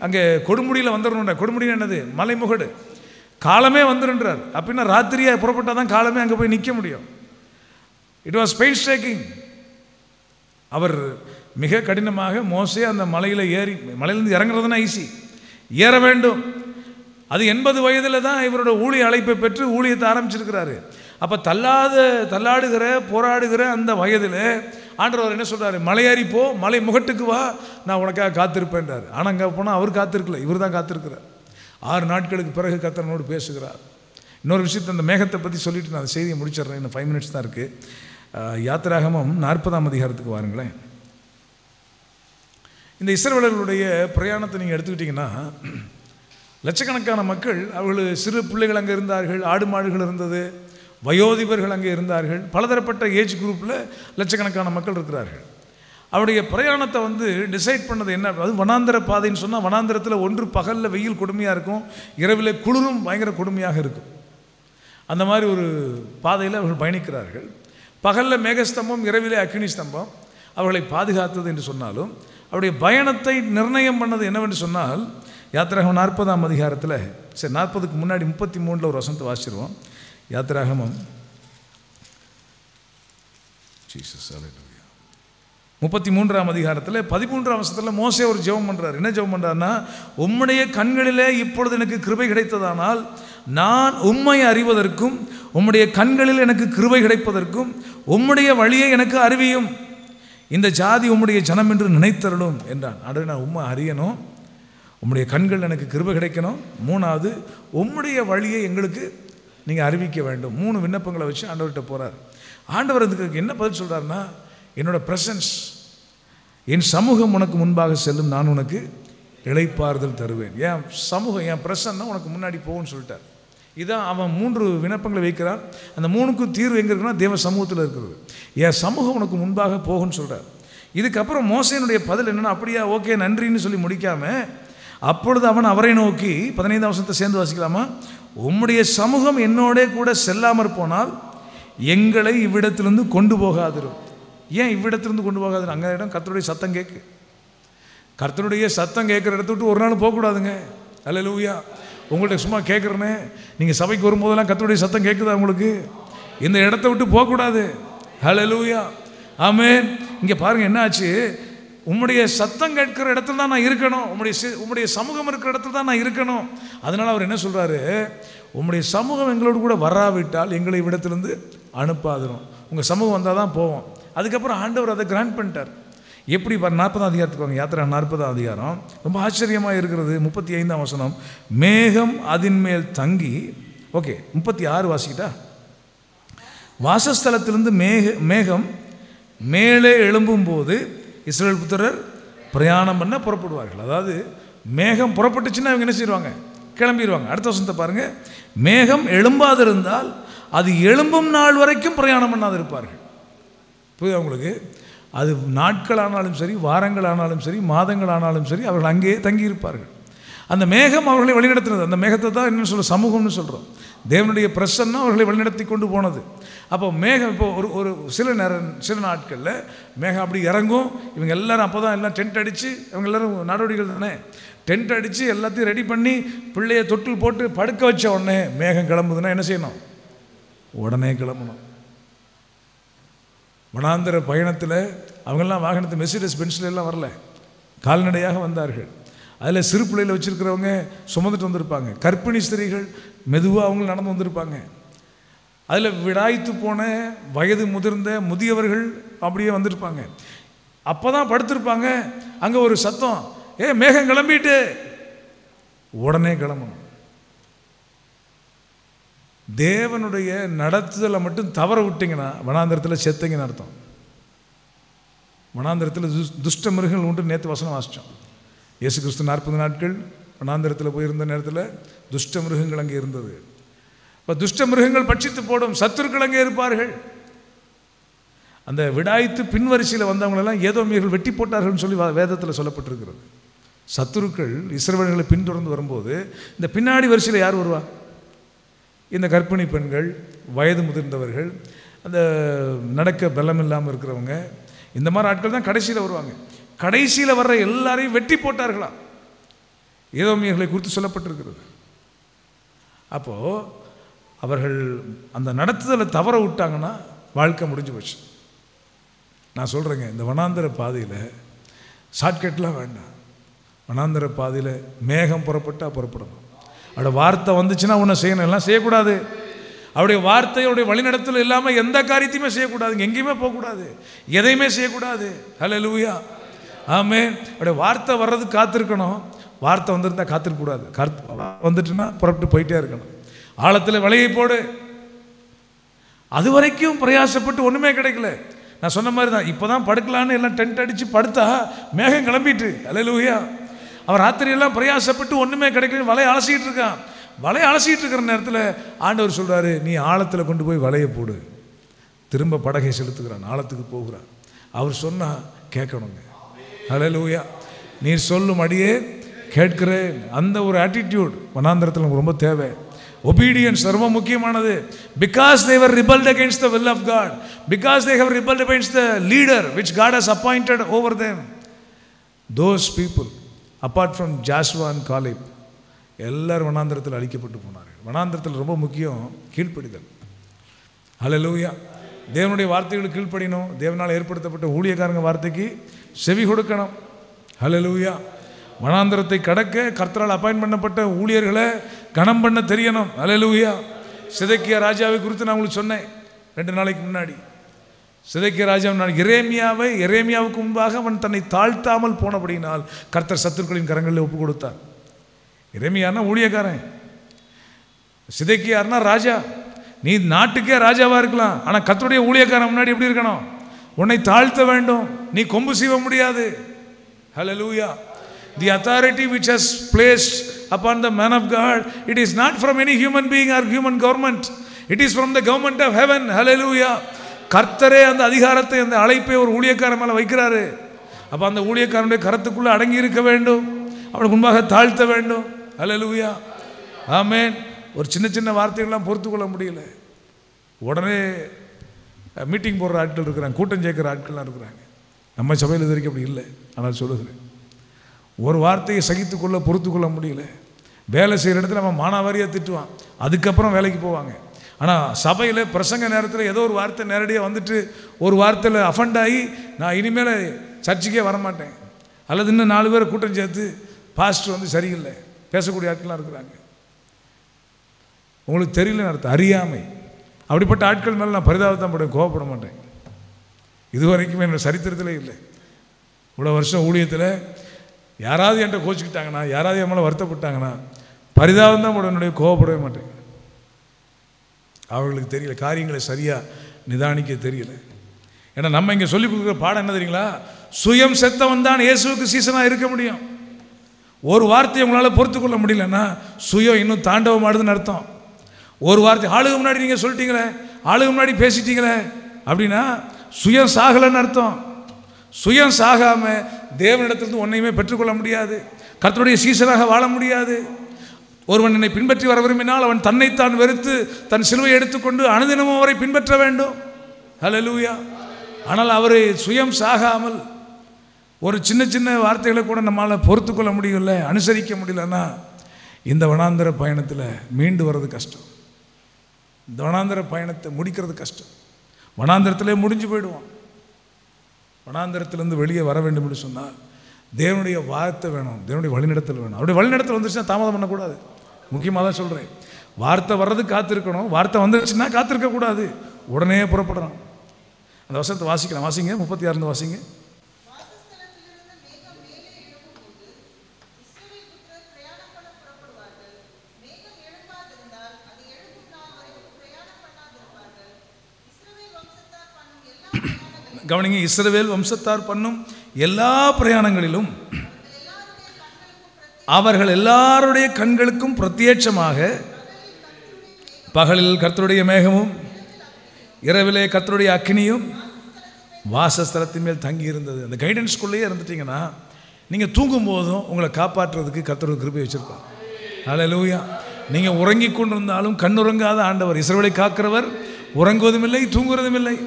அங்கே கொடுமுடியில் வந்துடணுன்ற, கொடுமுடின்னு என்னது, மலைமுகடு, காலமே வந்துடுன்றார். அப்படின்னா ராத்திரியாக புறப்பட்டால் தான் காலமே அங்கே போய் நிற்க முடியும். It was pain taking. அவர் மிக கடினமாக மோசே அந்த மலையில் ஏறி, மலையிலேருந்து இறங்குறதுனா ஈஸி, ஏற வேண்டும். அது 80 வயதில் தான் இவரோட ஊழிய அழைப்பை பெற்று ஊழியத்தை ஆரம்பிச்சிருக்கிறாரு. அப்போ தள்ளாடுகிற போராடுகிற அந்த வயதில் ஆண்டவர் என்ன சொல்கிறாரு, மலையேறி போ, மலை முகட்டுக்கு வா, நான் உனக்காக காத்திருப்பேன்றார். ஆனால் அங்கே போனால் அவர் காத்திருக்கல, இவர் தான் காத்திருக்கிறார். 6 நாட்களுக்கு பிறகு கர்த்தரோடு பேசுகிறார். இன்னொரு விஷயத்தை அந்த மேகத்தை பற்றி சொல்லிட்டு நான் அந்த செய்தியை முடிச்சிடுறேன், இன்னும் 5 minutes தான் இருக்குது. யாத்திராகமம் 40ஆம் அதிகாரத்துக்கு வாருங்களேன். இந்த இஸ்ரவேலர்களுடைய பிரயாணத்தை நீங்கள் எடுத்துக்கிட்டிங்கன்னா, லட்சக்கணக்கான மக்கள், அவர்கள் சிறு பிள்ளைகள் அங்கே இருந்தார்கள், ஆடு மாடுகள் இருந்தது, வயோதிபர்கள் அங்கே இருந்தார்கள், பலதரப்பட்ட ஏஜ் குரூப்பில் லட்சக்கணக்கான மக்கள் இருக்கிறார்கள். அவருடைய பிரயாணத்தை டிசைட் பண்ணது என்ன, அது வனாந்திர பாதைன்னு சொன்னால், வனாந்திரத்தில் ஒன்று பகலில் வெயில் கொடுமையாக இருக்கும், இரவில் குளிரும் பயங்கர கொடுமையாக இருக்கும். அந்த மாதிரி ஒரு பாதையில் அவர்கள் பயணிக்கிறார்கள். பகலில் மேகஸ்தம்பம், இரவிலே அக்னி ஸ்தம்பம் அவர்களை பாதுகாத்தது என்று சொன்னாலும், அவருடைய பயணத்தை நிர்ணயம் பண்ணது என்னவென்று சொன்னால், யாத்திராகமம் 40ஆம் அதிகாரத்தில், சரி 40க்கு முன்னாடி 33 ஒரு வசனத்தை வாசிடுவோம். யாத்திராகமம் 33ஆம் அதிகாரத்தில் 13ஆம் வசனத்தில் மோசே ஒரு ஜெபம் பண்ணுறார். என்ன ஜெபம் பண்ணுறாருன்னா, உம்முடைய கண்களிலே இப்பொழுது எனக்கு கிருபை கிடைத்ததானால் நான் உம்மை அறிவதற்கும் உம்முடைய கண்களில் எனக்கு கிருபை கிடைப்பதற்கும் உம்முடைய வழியை எனக்கு அறிவியும், இந்த ஜாதி உம்முடைய ஜனம் என்று நினைத்தருளும் என்றான். ஆண்டவரே, நான் உம்மை அறியணும், உம்முடைய கண்கள் எனக்கு கிருபை கிடைக்கணும், 3வது உம்முடைய வழியை எங்களுக்கு நீங்கள் அறிவிக்க வேண்டும். 3 விண்ணப்பங்களை வச்சு ஆண்டவர்கிட்ட போகிறார். ஆண்டவர் அதுக்கு என்ன பதில் சொல்கிறாருன்னா, என்னோட ப்ரெசன்ஸ், என் சமூகம் உனக்கு முன்பாக செல்லும், நான் உனக்கு இளைப்பாறுதல் தருவேன். என் சமூகம், என் ப்ரெசன்னா உனக்கு முன்னாடி போகும்னு சொல்லிட்டார். இதான் அவன் 3 விண்ணப்பங்களை வைக்கிறான். அந்த 3க்கும் தீர்வு எங்கே இருக்குன்னா, தேவ சமூகத்தில் இருக்கிறது. என் சமூகம் உனக்கு முன்பாக போகும்னு சொல்கிறார். இதுக்கப்புறம் மோசேனுடைய பதில் என்னென்னா, அப்படியா ஓகே நன்றின்னு சொல்லி முடிக்காமல், அப்பொழுது அவன் அவரை நோக்கி, 15ஆம் வசனத்தை சேர்ந்து வாசிக்கலாமா, உம்முடைய சமூகம் என்னோட கூட செல்லாமற் போனால் எங்களை இவ்விடத்திலிருந்து கொண்டு போகாதிரும். ஏன் இவ்விடத்திலிருந்து கொண்டு போகாதிரும்? அங்கே இடம் கர்த்தருடைய சத்தம் கேட்கு, கர்த்தருடைய சத்தம் கேட்குற இடத்த விட்டு ஒரு நாள் போகக்கூடாதுங்க. அல்லேலூயா. உங்கள்கிட்ட சும்மா கேட்குறேனே, நீங்கள் சபைக்கு வரும்போதெல்லாம் கர்த்தருடைய சத்தம் கேட்குதா உங்களுக்கு? இந்த இடத்த விட்டு போகக்கூடாது. அல்லேலூயா, ஆமென். இங்கே பாருங்கள் என்ன ஆச்சு, உம்முடைய சத்தம் கேட்கிற இடத்துல தான் நான் இருக்கணும், உம்முடைய சமூகம் இருக்கிற இடத்துல தான் நான் இருக்கணும். அதனால் அவர் என்ன சொல்கிறாரு, உம்முடைய சமூகம் எங்களோடு கூட வராவிட்டால் எங்களை இவ்விடத்திலிருந்து அனுப்பாதிரும். உங்கள் சமூகம் வந்தால் தான் போவோம். அதுக்கப்புறம் ஆண்டவர் அதை கிராண்ட் பண்ணிட்டார். எப்படி 40ஆம் அதிகாரத்துக்கு வாங்க. யாத்திரா 40ஆம் அதிகாரம் ரொம்ப ஆச்சரியமாக இருக்கிறது. 35ஆம் வசனம், மேகம் அதின் மேல் தங்கி, ஓகே 36 வாசிக்கிட்டா, வாசஸ்தலத்திலிருந்து மேகம் மேலே எழும்பும் போது இஸ்ரவேல் புத்திரர் பிரயாணம் பண்ண புறப்படுவார்கள். அதாவது மேகம் புறப்பட்டுச்சுன்னா இவங்க என்ன செய்வாங்க, கிளம்பிடுவாங்க. அடுத்த வசனத்தை பாருங்கள், மேகம் எழும்பாதிருந்தால் அது எழும்பும் நாள் வரைக்கும் பிரயாணம் பண்ணாது இருப்பார்கள். புரியுதா உங்களுக்கு? அது நாட்கள் ஆனாலும் சரி, வாரங்கள் ஆனாலும் சரி, மாதங்கள் ஆனாலும் சரி, அவர்கள் அங்கேயே தங்கியிருப்பார்கள். அந்த மேகம் அவர்களை வழிநடத்தினது. அந்த மேகத்தை தான் என்ன சொல்கிறோம், சமூகம்னு சொல்கிறோம். தேவனுடைய பிரசன்னம் அவர்களை வழிநடத்தி கொண்டு போனது. அப்போ மேகம் இப்போ ஒரு சில நாட்களில் மேகம் அப்படி இறங்கும். இவங்க எல்லாரும் அப்போ தான் எல்லாம் டென்ட் அடித்து, இவங்க எல்லோரும் நடவடிக்கைகள் தானே, டென்ட் அடித்து எல்லாத்தையும் ரெடி பண்ணி பிள்ளையை தொட்டில் போட்டு படுக்க வச்ச உடனே மேகம் கிளம்புதுன்னா என்ன செய்யணும், உடனே கிளம்பணும். வனாந்தர பயணத்தில் அவங்கெல்லாம் வாகனத்தை மெர்சிடஸ் பென்ஸ்ல எல்லாம் வரல, கால்நடையாக வந்தார்கள். அதில் சிறு பிள்ளையில் வச்சுருக்கிறவங்க சுமந்துட்டு வந்திருப்பாங்க. கர்ப்பிணி ஸ்திரீகள் மெதுவாக அவங்க நடந்து வந்திருப்பாங்க. அதில் விடாய்த்து போன வயது முதிர்ந்த முதியவர்கள் அப்படியே வந்திருப்பாங்க. அப்போ தான் படுத்திருப்பாங்க. அங்கே ஒரு சத்தம், மேகம் கிளம்பிட்டு, உடனே கிளம்பணும். தேவனுடைய நடத்துதலை மட்டும் தவற விட்டிங்கன்னா வனாந்தரத்தில் செத்தங்கன்னு அர்த்தம். வனாந்தரத்தில் துஷ்ட மிருகங்கள் உண்டு. நேற்று வசனம் வாசித்தோம். இயேசு கிறிஸ்து 40 நாட்கள் வனாந்தரத்தில் போயிருந்த நேரத்தில் துஷ்ட மிருகங்கள் அங்கே இருந்தது. இப்போ துஷ்ட மிருகங்கள் பட்சித்து போடும், சத்துருக்கள் அங்கே இருப்பார்கள். அந்த விடாய்த்து பின்வரிசையில் வந்தவங்களெல்லாம் ஏதோமியர்கள் வெட்டி போட்டார்கள்னு சொல்லி வேதத்தில் சொல்லப்பட்டிருக்கிறது. சத்துருக்கள் இஸ்ரவேலர்களை பின்தொடர்ந்து வரும்போது இந்த பின்னாடி வரிசையில் யார் வருவா? இந்த கர்ப்பிணி பெண்கள், வயது முதிர்ந்தவர்கள், அந்த நடக்க பலம் இல்லாமல் இருக்கிறவங்க, இந்த மாதிரி ஆட்கள் தான் கடைசியில் வருவாங்க. கடைசியில் வர்ற எல்லாரையும் வெட்டி போட்டார்களா ஏதோமியர்களை குறித்து சொல்லப்பட்டிருக்கிறது. அப்போது அவர்கள் அந்த நடத்துதலை தவற விட்டாங்கன்னா வாழ்க்கை முடிஞ்சு போச்சு. நான் சொல்கிறேங்க, இந்த வனாந்தர பாதையில் ஷார்ட்கட்லாம் வேண்டாம். வனாந்தர பாதையில் மேகம் புறப்பட்டால் புறப்படணும். அவருடைய வார்த்தை வந்துச்சுன்னா ஒன்று செய்யணும், எல்லாம் செய்யக்கூடாது. அவருடைய வார்த்தையுடைய வழிநடத்தல் இல்லாமல் எந்த காரியத்தையுமே செய்யக்கூடாது, எங்கேயுமே போகக்கூடாது, எதையுமே செய்யக்கூடாது. ஹல்லேலூயா, ஆமென். அவருடைய வார்த்தை வர்றதுக்கு காத்திருக்கணும். வார்த்தை வந்திருந்தால் காத்திருக்கக்கூடாது. வந்துட்டுன்னா புறப்பட்டு போயிட்டே இருக்கணும். ஆழத்தில் வலையை போடு. அது வரைக்கும் பிரயாசப்பட்டு ஒன்றுமே கிடைக்கல. நான் சொன்ன மாதிரி தான், இப்போ தான் படுக்கலான்னு எல்லாம் டென்ட் அடித்து படுத்தா மேகம் கிளம்பிட்டு. ஹல்லேலூயா. அவன் ராத்திரியெல்லாம் பிரயாசப்பட்டு ஒன்றுமே கிடைக்கலன்னு வலையை அலசிக்கிட்டு இருக்கான். வலையை அலசிக்கிட்டு இருக்கிற நேரத்தில் ஆண்டவர் சொல்கிறாரு, நீ ஆழத்தில் கொண்டு போய் வலையை போடு. திரும்ப படகை செலுத்துக்கிறான், ஆழத்துக்கு போகிறான். அவர் சொன்னால் கேட்கணுங்க. ஹல்லேலூயா. நீர் சொல்லும் அடியே கேட்கிறேன். அந்த ஒரு ஆட்டிடியூட் வனாந்தரத்தில் நமக்கு ரொம்ப தேவை. obedience ரொம்ப முக்கியமானது. because they were rebelled against the will of God, because they have rebelled against the leader which God has appointed over them, those people apart from Joshua and Caleb எல்லாரும் வனாந்தரத்தில் அழிக்கப்பட்டு போனார்கள். வனாந்தரத்தில் ரொம்ப முக்கியம் கீழ்ப்படிதல். ஹல்லேலூயா. தேவனுடைய வார்த்தைகளுக்கு கீழ்ப்படியணும். தேவனால் ஏற்படுத்தப்பட்ட ஊழியக்காரங்க வார்த்தைக்கு செவி கொடுக்கணும். ஹல்லேலூயா. வனாந்தரத்தை கடக்க கர்த்தரால் அப்பாயின்ட் பண்ணப்பட்ட ஊழியர்களை கணம் பண்ண தெரியணும். ஹல்லேலூயா. சிதேக்கியா ராஜாவை குறித்து நான் உங்களுக்கு சொன்னேன் 2 நாளைக்கு முன்னாடி. சிதேக்கியா ராஜா எரேமியாவுக்கு முன்பாக அவன் தன்னை தாழ்த்தாமல் போனபடியினால் கர்த்தர் சத்துருக்களின் கரங்களில் ஒப்பு கொடுத்தார். எரேமியானா ஊழியக்காரன், சிதேக்கியார்னா ராஜா. நீ நாட்டுக்கே ராஜாவாக இருக்கலாம், ஆனால் கர்த்தருடைய ஊழியக்காரன் முன்னாடி எப்படி இருக்கணும்? உன்னை தாழ்த்த வேண்டும். நீ கொம்பு சீவ முடியாது. ஹல்லேலூயா. The authority which has placed upon the man of God, it is not from any human being or human government. It is from the government of heaven. Hallelujah. கர்த்தரே அந்த அதிகாரத்தை, அந்த அழைப்பை ஒரு ஊழியக்காரன் மேலே வைக்கிறாரு. அப்போ அந்த ஊழியக்காரனுடைய கரத்துக்குள்ளே அடங்கி இருக்க வேண்டும், அவனுக்கு முன்பாக தாழ்த்த வேண்டும். ஹல்லேலூயா, ஆமென். ஒரு சின்ன சின்ன வார்த்தைகள்லாம் பொறுத்து கொள்ள முடியல. உடனே மீட்டிங் போடுற ஆட்கள் இருக்கிறாங்க, கூட்டம் சேர்க்குற ஆட்கள்லாம் இருக்கிறாங்க. நம்ம சபையில் இது வரைக்கும் அப்படி இல்லை. ஆனால் சொல்லுகிறேன், ஒரு வார்த்தையை சகித்து கொள்ள பொறுத்து கொள்ள முடியல. வேலை செய்கிற இடத்துல அவன் மானாவாரியாக திட்டுவான், அதுக்கப்புறம் வேலைக்கு போவாங்க. ஆனால் சபையில் பிரசங்க நேரத்தில் ஏதோ ஒரு வார்த்தை நேரடியாக வந்துட்டு ஒரு வார்த்தையில் அஃபண்ட் ஆகி நான் இனிமேல் சர்ச்சுக்கே வரமாட்டேன், அல்லது இன்னும் 4 பேரை கூட்டம் சேர்த்து பாஸ்டர் வந்து சரியில்லை பேசக்கூடிய ஆட்கள்லாம் இருக்கிறாங்க. உங்களுக்கு தெரியலன்னு அர்த்தம், அறியாமை. அப்படிப்பட்ட ஆட்கள் மேலே நான் பரிதாபத்தான் படுவேன், கோவப்பட மாட்டேன். இது வரைக்குமே என்னோட சரித்திரத்திலே இல்லை. இவ்வளோ வருஷம் ஊழியத்தில் யாராவது என்கிட்ட கோச்சிக்கிட்டாங்கன்னா, யாராவது என் மேலே வருத்தப்பட்டாங்கன்னா பரிதாபம் தான் படுவேன், என்னுடைய கோவப்படவே மாட்டேன். அவர்களுக்கு தெரியல, காரியங்களை சரியாக நிதானிக்க தெரியல. ஏன்னா நம்ம இங்கே சொல்லிக் கொடுக்குற பாடம் என்ன தெரியுங்களா? சுயம் செத்தவன் தான் இயேசுவுக்கு சீசனாக இருக்க முடியும். ஒரு வார்த்தையை உங்களால் பொறுத்து கொள்ள முடியலன்னா சுயம் இன்னும் தாண்டவம் ஆடுதுன்னு அர்த்தம். ஒரு வார்த்தை ஆளுக்கு முன்னாடி நீங்கள் சொல்லிட்டீங்களே, ஆளுக்கு முன்னாடி பேசிட்டீங்களே அப்படின்னா சுயம் சாகலைன்னு அர்த்தம். சுயம் சாகாமல் தேவனிடத்திலிருந்து ஒன்றையுமே பெற்றுக்கொள்ள முடியாது. கர்த்தருடைய சீசராக வாழ முடியாது. ஒருவன் என்னை பின்பற்றி வர விரும்பினால் அவன் தன்னைத்தான் வெறுத்து தன் சிலுவையை எடுத்துக்கொண்டு அனுதினமும் அவரை பின்பற்ற வேண்டும். ஹல்லேலூயா. ஆனால் அவரை சுயம் சாகாமல் ஒரு சின்ன சின்ன வார்த்தைகளை கூட நம்மளால் பொறுத்து கொள்ள முடியல, அனுசரிக்க முடியலன்னா இந்த வனாந்தர பயணத்தில் மீண்டு வர்றது கஷ்டம். இந்த வனாந்தர பயணத்தை முடிக்கிறது கஷ்டம். வனாந்தரத்திலே முடிஞ்சு போயிடுவான். வனாந்தரத்திலேருந்து வெளியே வர வேண்டும் என்று சொன்னால் தேவனுடைய வார்த்தை வேணும், தேவனுடைய வழிநடத்தல் வேணும். அவருடைய வழிநடத்தல் வந்துச்சுன்னா தாமதம் பண்ணக்கூடாது. முக்கியமாக தான் சொல்கிறேன், வார்த்தை வர்றது காத்திருக்கணும். வார்த்தை வந்துருச்சுன்னா காத்திருக்கக்கூடாது, உடனே புறப்படணும். அந்த வசனத்தை வாசிக்கலாம். வாசிங்க, 36 வாசிங்க. கவனிங்க, இஸ்ரவேல் வம்சத்தார் பண்ணும் எல்லா பிரயாணங்களிலும் அவர்கள் எல்லாருடைய கண்களுக்கும் பிரத்யட்சமாக பகலில் கர்த்தருடைய மேகமும் இரவிலே கர்த்தருடைய அக்கினியும் வாசஸ்தலத்தின் மேல் தங்கி இருந்தது. அந்த கைடன்ஸ்குள்ளேயே இருந்துட்டீங்கன்னா நீங்கள் தூங்கும் போதும் உங்களை காப்பாற்றுறதுக்கு கர்த்தருடைய கிருபை வச்சிருப்பார். ஹல்லேலூயா. நீங்கள் உறங்கி கொண்டிருந்தாலும் கண்ணுறங்காத ஆண்டவர், இஸ்ரவேலை காக்கிறவர், உறங்குவதும் இல்லை தூங்குவதும் இல்லை.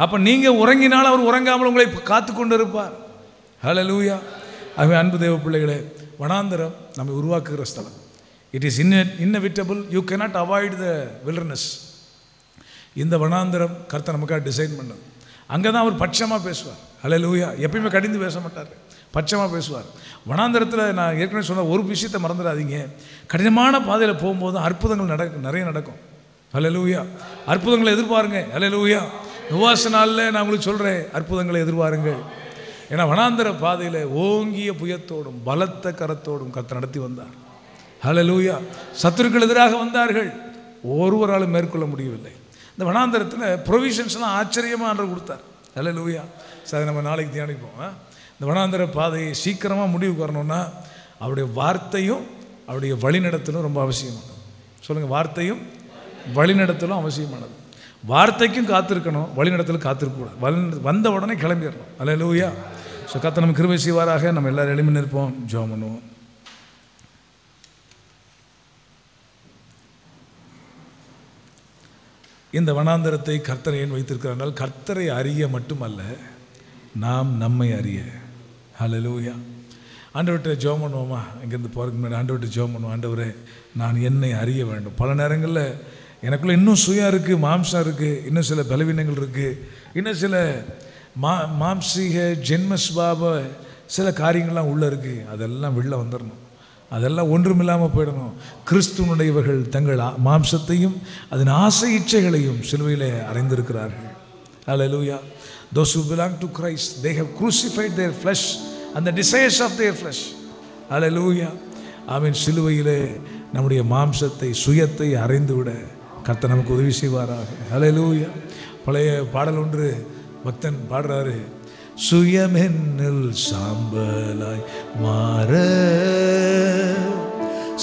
அப்போ நீங்கள் உறங்கினால் அவர் உறங்காமல் உங்களை காத்து கொண்டு இருப்பார். ஹல்லேலூயா. ஆகவே அன்பு தேவ பிள்ளைகளே, வனாந்தரம் நம்மை உருவாக்குகிற ஸ்தலம். It is inevitable. You cannot avoid the wilderness. இந்த வனாந்தரம் கர்த்தர் நமக்காக டிசைன் பண்ணது. அங்கே தான் அவர் பட்சமாக பேசுவார். ஹல்லேலூயா. எப்பயுமே கடிந்து பேச மாட்டார், பட்சமாக பேசுவார். வனாந்தரத்தில் நான் ஏற்கனவே சொன்ன ஒரு விஷயத்தை மறந்துடாதீங்க, கடினமான பாதையில் போகும்போது அற்புதங்கள் நிறைய நடக்கும். ஹல்லேலூயா. அற்புதங்களை எதிர்பாருங்க. ஹல்லேலூயா. உபவாச நாளில் நான் உங்களுக்கு சொல்கிறேன், அற்புதங்களை எதிர்பாருங்கள். ஏன்னா வனாந்தர பாதையில் ஓங்கிய புயத்தோடும் பலத்த கரத்தோடும் கர்த்தர் நடத்தி வந்தார். ஹல்லேலூயா. சத்துருக்கள் எதிராக வந்தார்கள், ஒருவராலும் மேற்கொள்ள முடியவில்லை. இந்த வனாந்தரத்தில் ப்ரொவிஷன்ஸ்லாம் ஆச்சரியமாக ஆண்டவர் கொடுத்தார். ஹல்லேலூயா. சரி, நம்ம நாளைக்கு தியானிப்போம். இந்த வனாந்தர பாதையை சீக்கிரமாக முடிவுக்கு வரணும்னா அவருடைய வார்த்தையும் அவருடைய வழிநடத்தலும் ரொம்ப அவசியமானது. சொல்லுங்கள், வார்த்தையும் வழிநடத்தலும் அவசியமானது. வார்த்தைக்கும் காத்திருக்கணும், வழிநடத்தலும் காத்திருக்கக்கூடாது. வந்த உடனே கிளம்பிடணும். ஹல்லேலூயா. ஸோ கர்த்தர் நம்ம கிருபை செய்வாராக. நம்ம எல்லாரும் எழும்பி நிற்போம், ஜெபம் பண்ணுவோம். இந்த வனாந்தரத்தை கர்த்தரை ஏன் வைத்திருக்கிறார்கள்? கர்த்தரை அறிய மட்டுமல்ல, நாம் நம்மை அறிய. ஹல்லேலூயா. ஆண்டவர்கிட்ட ஜெபம் பண்ணுவோமா? இங்கேருந்து போகிறதுக்கு முன்னாடி ஆண்டவர்கிட்ட ஜெபம் பண்ணுவோம். ஆண்டவரே, நான் என்னை அறிய வேண்டும். பல நேரங்களில் எனக்குள்ளே இன்னும் சுயம் இருக்குது, மாம்சம் இருக்குது, இன்னும் சில பலவீனங்கள் இருக்குது, இன்னும் சில மாம்சீக ஜென்மஸ்பாப சில காரியங்கள்லாம் உள்ளே இருக்குது. அதெல்லாம் வெளில வந்துடணும். அதெல்லாம் ஒன்றுமில்லாமல் போயிடணும். கிறிஸ்துவனுடையவர்கள் தங்கள் மாம்சத்தையும் அதன் ஆசை இச்சைகளையும் சிலுவையிலே அறைந்திருக்கிறார்கள். ஹல்லேலூயா. Those who belong to Christ, they have crucified their flesh and the desires of their flesh. ஹல்லேலூயா. ஆமென். சிலுவையிலே நம்முடைய மாம்சத்தை சுயத்தை அறைந்து விட கர்த்தர் நமக்கு உதவி செய்வாராக. ஹல்லேலூயா. பழைய பாடல் ஒன்று பக்தன் பாடுறாரு, சுயமென்னில் சாம்பலாய் மாற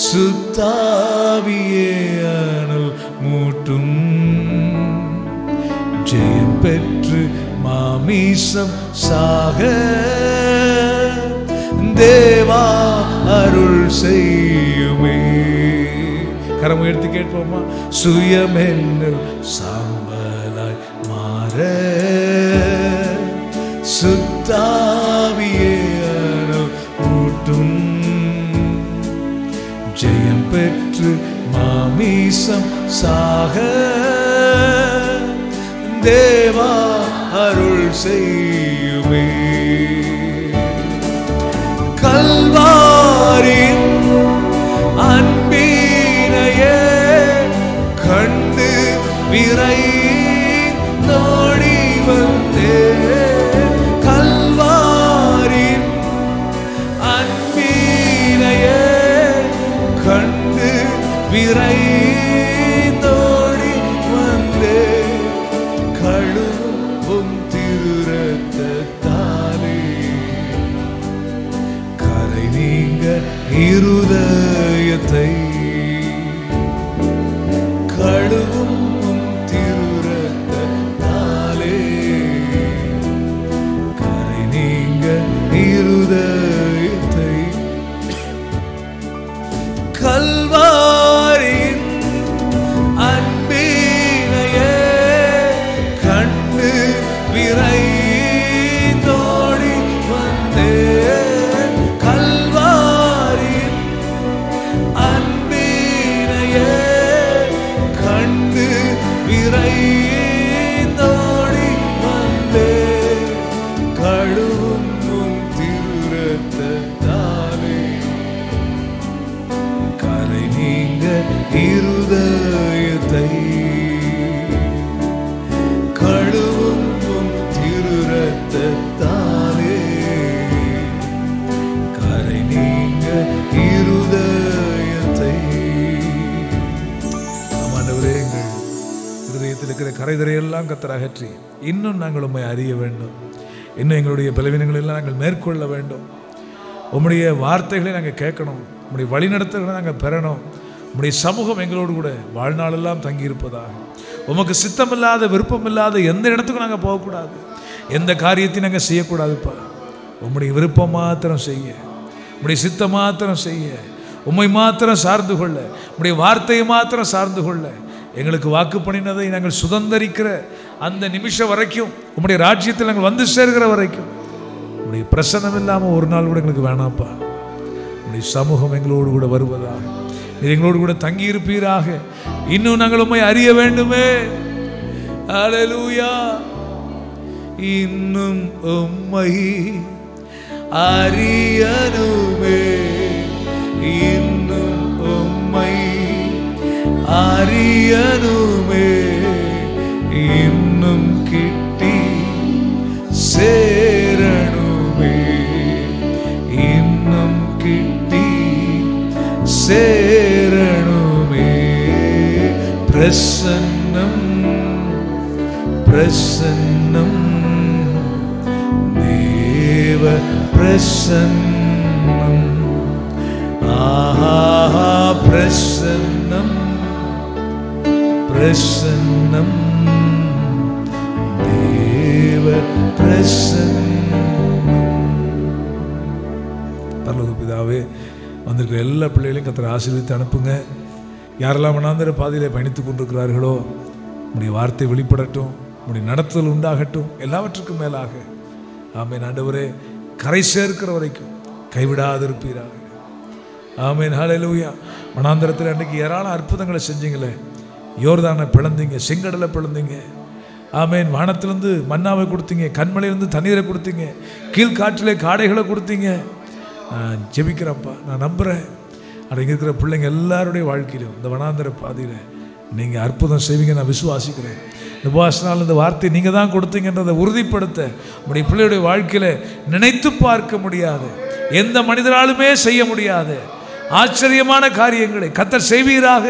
சுத்தாவியே அனல் மூட்டும், ஜெயம் பெற்று மாமிசம் சாக தேவா அருள் செய்யுமே. கரம் உயர்த்தி கேட்போமா? சுயமென்னில் சாம்பலாய் மாற சுத்தாவியே அனல் மூட்டும், ஜெயம் பெற்று மாமிசம் சாக தேவா அருள் செய்யுமே. கல்வாரின் அன்பினையே கண்டு விரை நோடி வந்தே. கல்வாரின் அன்பினையே கண்டு விரை நோடி வந்தே. கழுவும் திருரத்தாலே கரை நீங்க இருதயத்தை, கழுவும் திருரத்தாலே கரை நீங்க இருதயத்தை அதை நீங்க இருதயத்தை. ஆமாண்டவரே, எங்கள் இருதயத்தில் இருக்கிற கரைதரையெல்லாம் கர்த்தர் அகற்றி இன்னும் நாங்கள் உம்மை அறிய வேண்டும். இன்னும் எங்களுடைய பலவீனங்கள் எல்லாம் நாங்கள் மேற்கொள்ள வேண்டும். உம்முடைய வார்த்தைகளை நாங்கள் கேட்கணும். உம்முடைய வழிநடத்தல்களை நாங்கள் பெறணும். உம்முடைய சமூகம் எங்களோடு கூட வாழ்நாளெல்லாம் தங்கியிருப்பதாக. உமக்கு சித்தமில்லாத விருப்பமில்லாத எந்த இடத்துக்கும் நாங்கள் போகக்கூடாது. எந்த காரியத்தையும் நாங்கள் செய்யக்கூடாதுப்பா. உம்முடைய விருப்பம் மாத்திரம் செய்ய, உம்முடைய சித்தம் மாத்திரம் செய்ய, உம்மை மாத்திரம் சார்ந்து கொள்ள, உம்முடைய வார்த்தையை மாத்திரம் சார்ந்து கொள்ள, எங்களுக்கு வாக்கு பண்ணினதை நாங்கள் சுதந்திரிக்கிற அந்த நிமிஷம் வரைக்கும், உம்முடைய ராஜ்யத்தில் நாங்கள் வந்து சேர்கிற வரைக்கும் உம்முடைய பிரசன்னம் இல்லாமல் ஒரு நாள் கூட எங்களுக்கு வேணாப்பா. உம்முடைய சமூகம் எங்களோடு கூட வருவதாக, நீர் எங்களோடு கூட தங்கி இருப்பீராக. இன்னும் நாங்கள் உம்மை அறிய வேண்டுமே. அல்லேலூயா. இன்னும் உம்மை அறியணுமே, இன்னும் உம்மை அறியணுமே, இன்னும் கிட்டி சேரணுமே, இன்னும் கிட்டி சேரணுமே. பிரசன்னம் பிரசன்னம் தேவ பிரசன்னம். ஆஹா பிரசன்னம் பிரசன்னம் தேவ பிரசன்னம். பரலோக பிதாவே, வந்திருக்கிற எல்லா பிள்ளைகளையும் கர்த்தர் ஆசீர்வதித்து அனுப்புங்க. யாரெல்லாம் வனாந்தர பாதையிலே பயணித்துக் கொண்டிருக்கிறார்களோ, உம்முடைய வார்த்தை வெளிப்படட்டும், உம்முடைய நடத்துதல் உண்டாகட்டும். எல்லாவற்றுக்கும் மேலாக ஆமென் ஆண்டவரே, கரை சேர்க்கிற வரைக்கும் கைவிடாதிருப்பீராக. ஆமென். ஹல்லேலூயா. வனாந்தரத்தில் அன்றைக்கு ஏராளம் அற்புதங்களை செஞ்சீங்களே. யோர்தானை பிளந்தீங்க, செங்கடலை பிளந்தீங்க. ஆமென். வானத்திலிருந்து மன்னாவை கொடுத்தீங்க, கண்மலையிலிருந்து தண்ணீரை கொடுத்தீங்க, கீழ்காற்றிலே காடைகளை கொடுத்தீங்க. நான் ஜெபிக்கிறேன்ப்பா, நான் நம்புகிறேன். அன்றைக்கு இருக்கிற பிள்ளைங்க எல்லாருடைய வாழ்க்கையிலும் இந்த வனாந்தர பாதையில் நீங்கள் அற்புதம் செய்வீங்க, நான் விசுவாசிக்கிறேன். இந்த உபவாசனால் இந்த வார்த்தை நீங்கள் தான் கொடுத்தீங்கன்றதை உறுதிப்படுத்த உங்களுடைய பிள்ளையுடைய வாழ்க்கையில் நினைத்து பார்க்க முடியாது, எந்த மனிதராலுமே செய்ய முடியாது ஆச்சரியமான காரியங்களை கர்த்தர் செய்வீராக.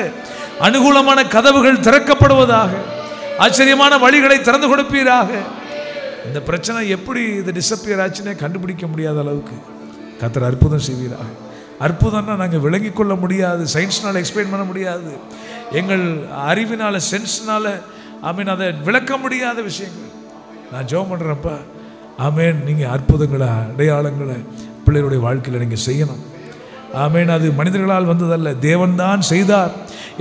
அனுகூலமான கதவுகள் திறக்கப்படுவதாக, ஆச்சரியமான வழிகளை திறந்து கொடுப்பீராக. இந்த பிரச்சனை எப்படி இது டிஸப்பியர் ஆச்சுன்னே கண்டுபிடிக்க முடியாத அளவுக்கு கர்த்தர் அற்புதம் செய்வீராக. அற்புதம்னா நாங்கள் விளங்கிக் கொள்ள முடியாது, சயின்ஸ்னால் எக்ஸ்பிளைன் பண்ண முடியாது, எங்கள் அறிவினால் சென்ஸ்னால் ஆமீன் அதை விளக்க முடியாத விஷயங்கள். நான் ஜெபம் பண்ணுறேன்ப்பா, ஆமேன், நீங்கள் அற்புதங்களை அடையாளங்களை பிள்ளைகளுடைய வாழ்க்கையில் நீங்கள் செய்யணும். ஆமேன். அது மனிதர்களால் வந்ததல்ல, தேவன்தான் செய்தார்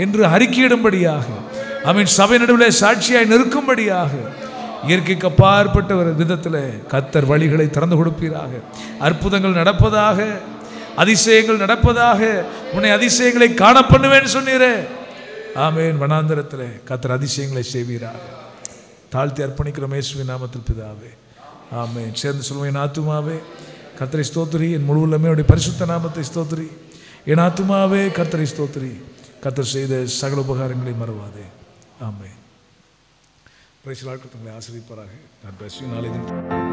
என்று அறிக்கையிடும்படியாக, ஆமீன், சபை நடுவில் சாட்சியாய் நிற்கும்படியாக இயற்கைக்கு அப்பாற்பட்ட ஒரு விதத்தில் கர்த்தர் வழிகளை திறந்து கொடுப்பீராக. அற்புதங்கள் நடப்பதாக, அதிசயங்கள் நடப்பதாக. உன்னை அதிசயங்களை காண பண்ணுவேன்னு சொன்னீரே. ஆமேன். வனாந்தரத்தில் கர்த்தர் அதிசயங்களை செய்வீராக. தாழ்த்தி அர்ப்பணிக்கிறோம் இயேசுவின் நாமத்தில் பிதாவே, ஆமேன். சேர்ந்து சொல்லுவோம், என் ஆத்துமாவே கர்த்தரை ஸ்தோத்திரி, என் முழு உள்ளமே அவருடைய பரிசுத்த நாமத்தை ஸ்தோத்திரி. என் ஆத்துமாவே கர்த்தரை ஸ்தோத்திரி, கர்த்தர் செய்த சகல உபகாரங்களை மறவாதே. ஆமேன். Praise the lord. கர்த்தர் உங்களை ஆசீர்வதிப்பாராக. God bless you. நாளை தினம்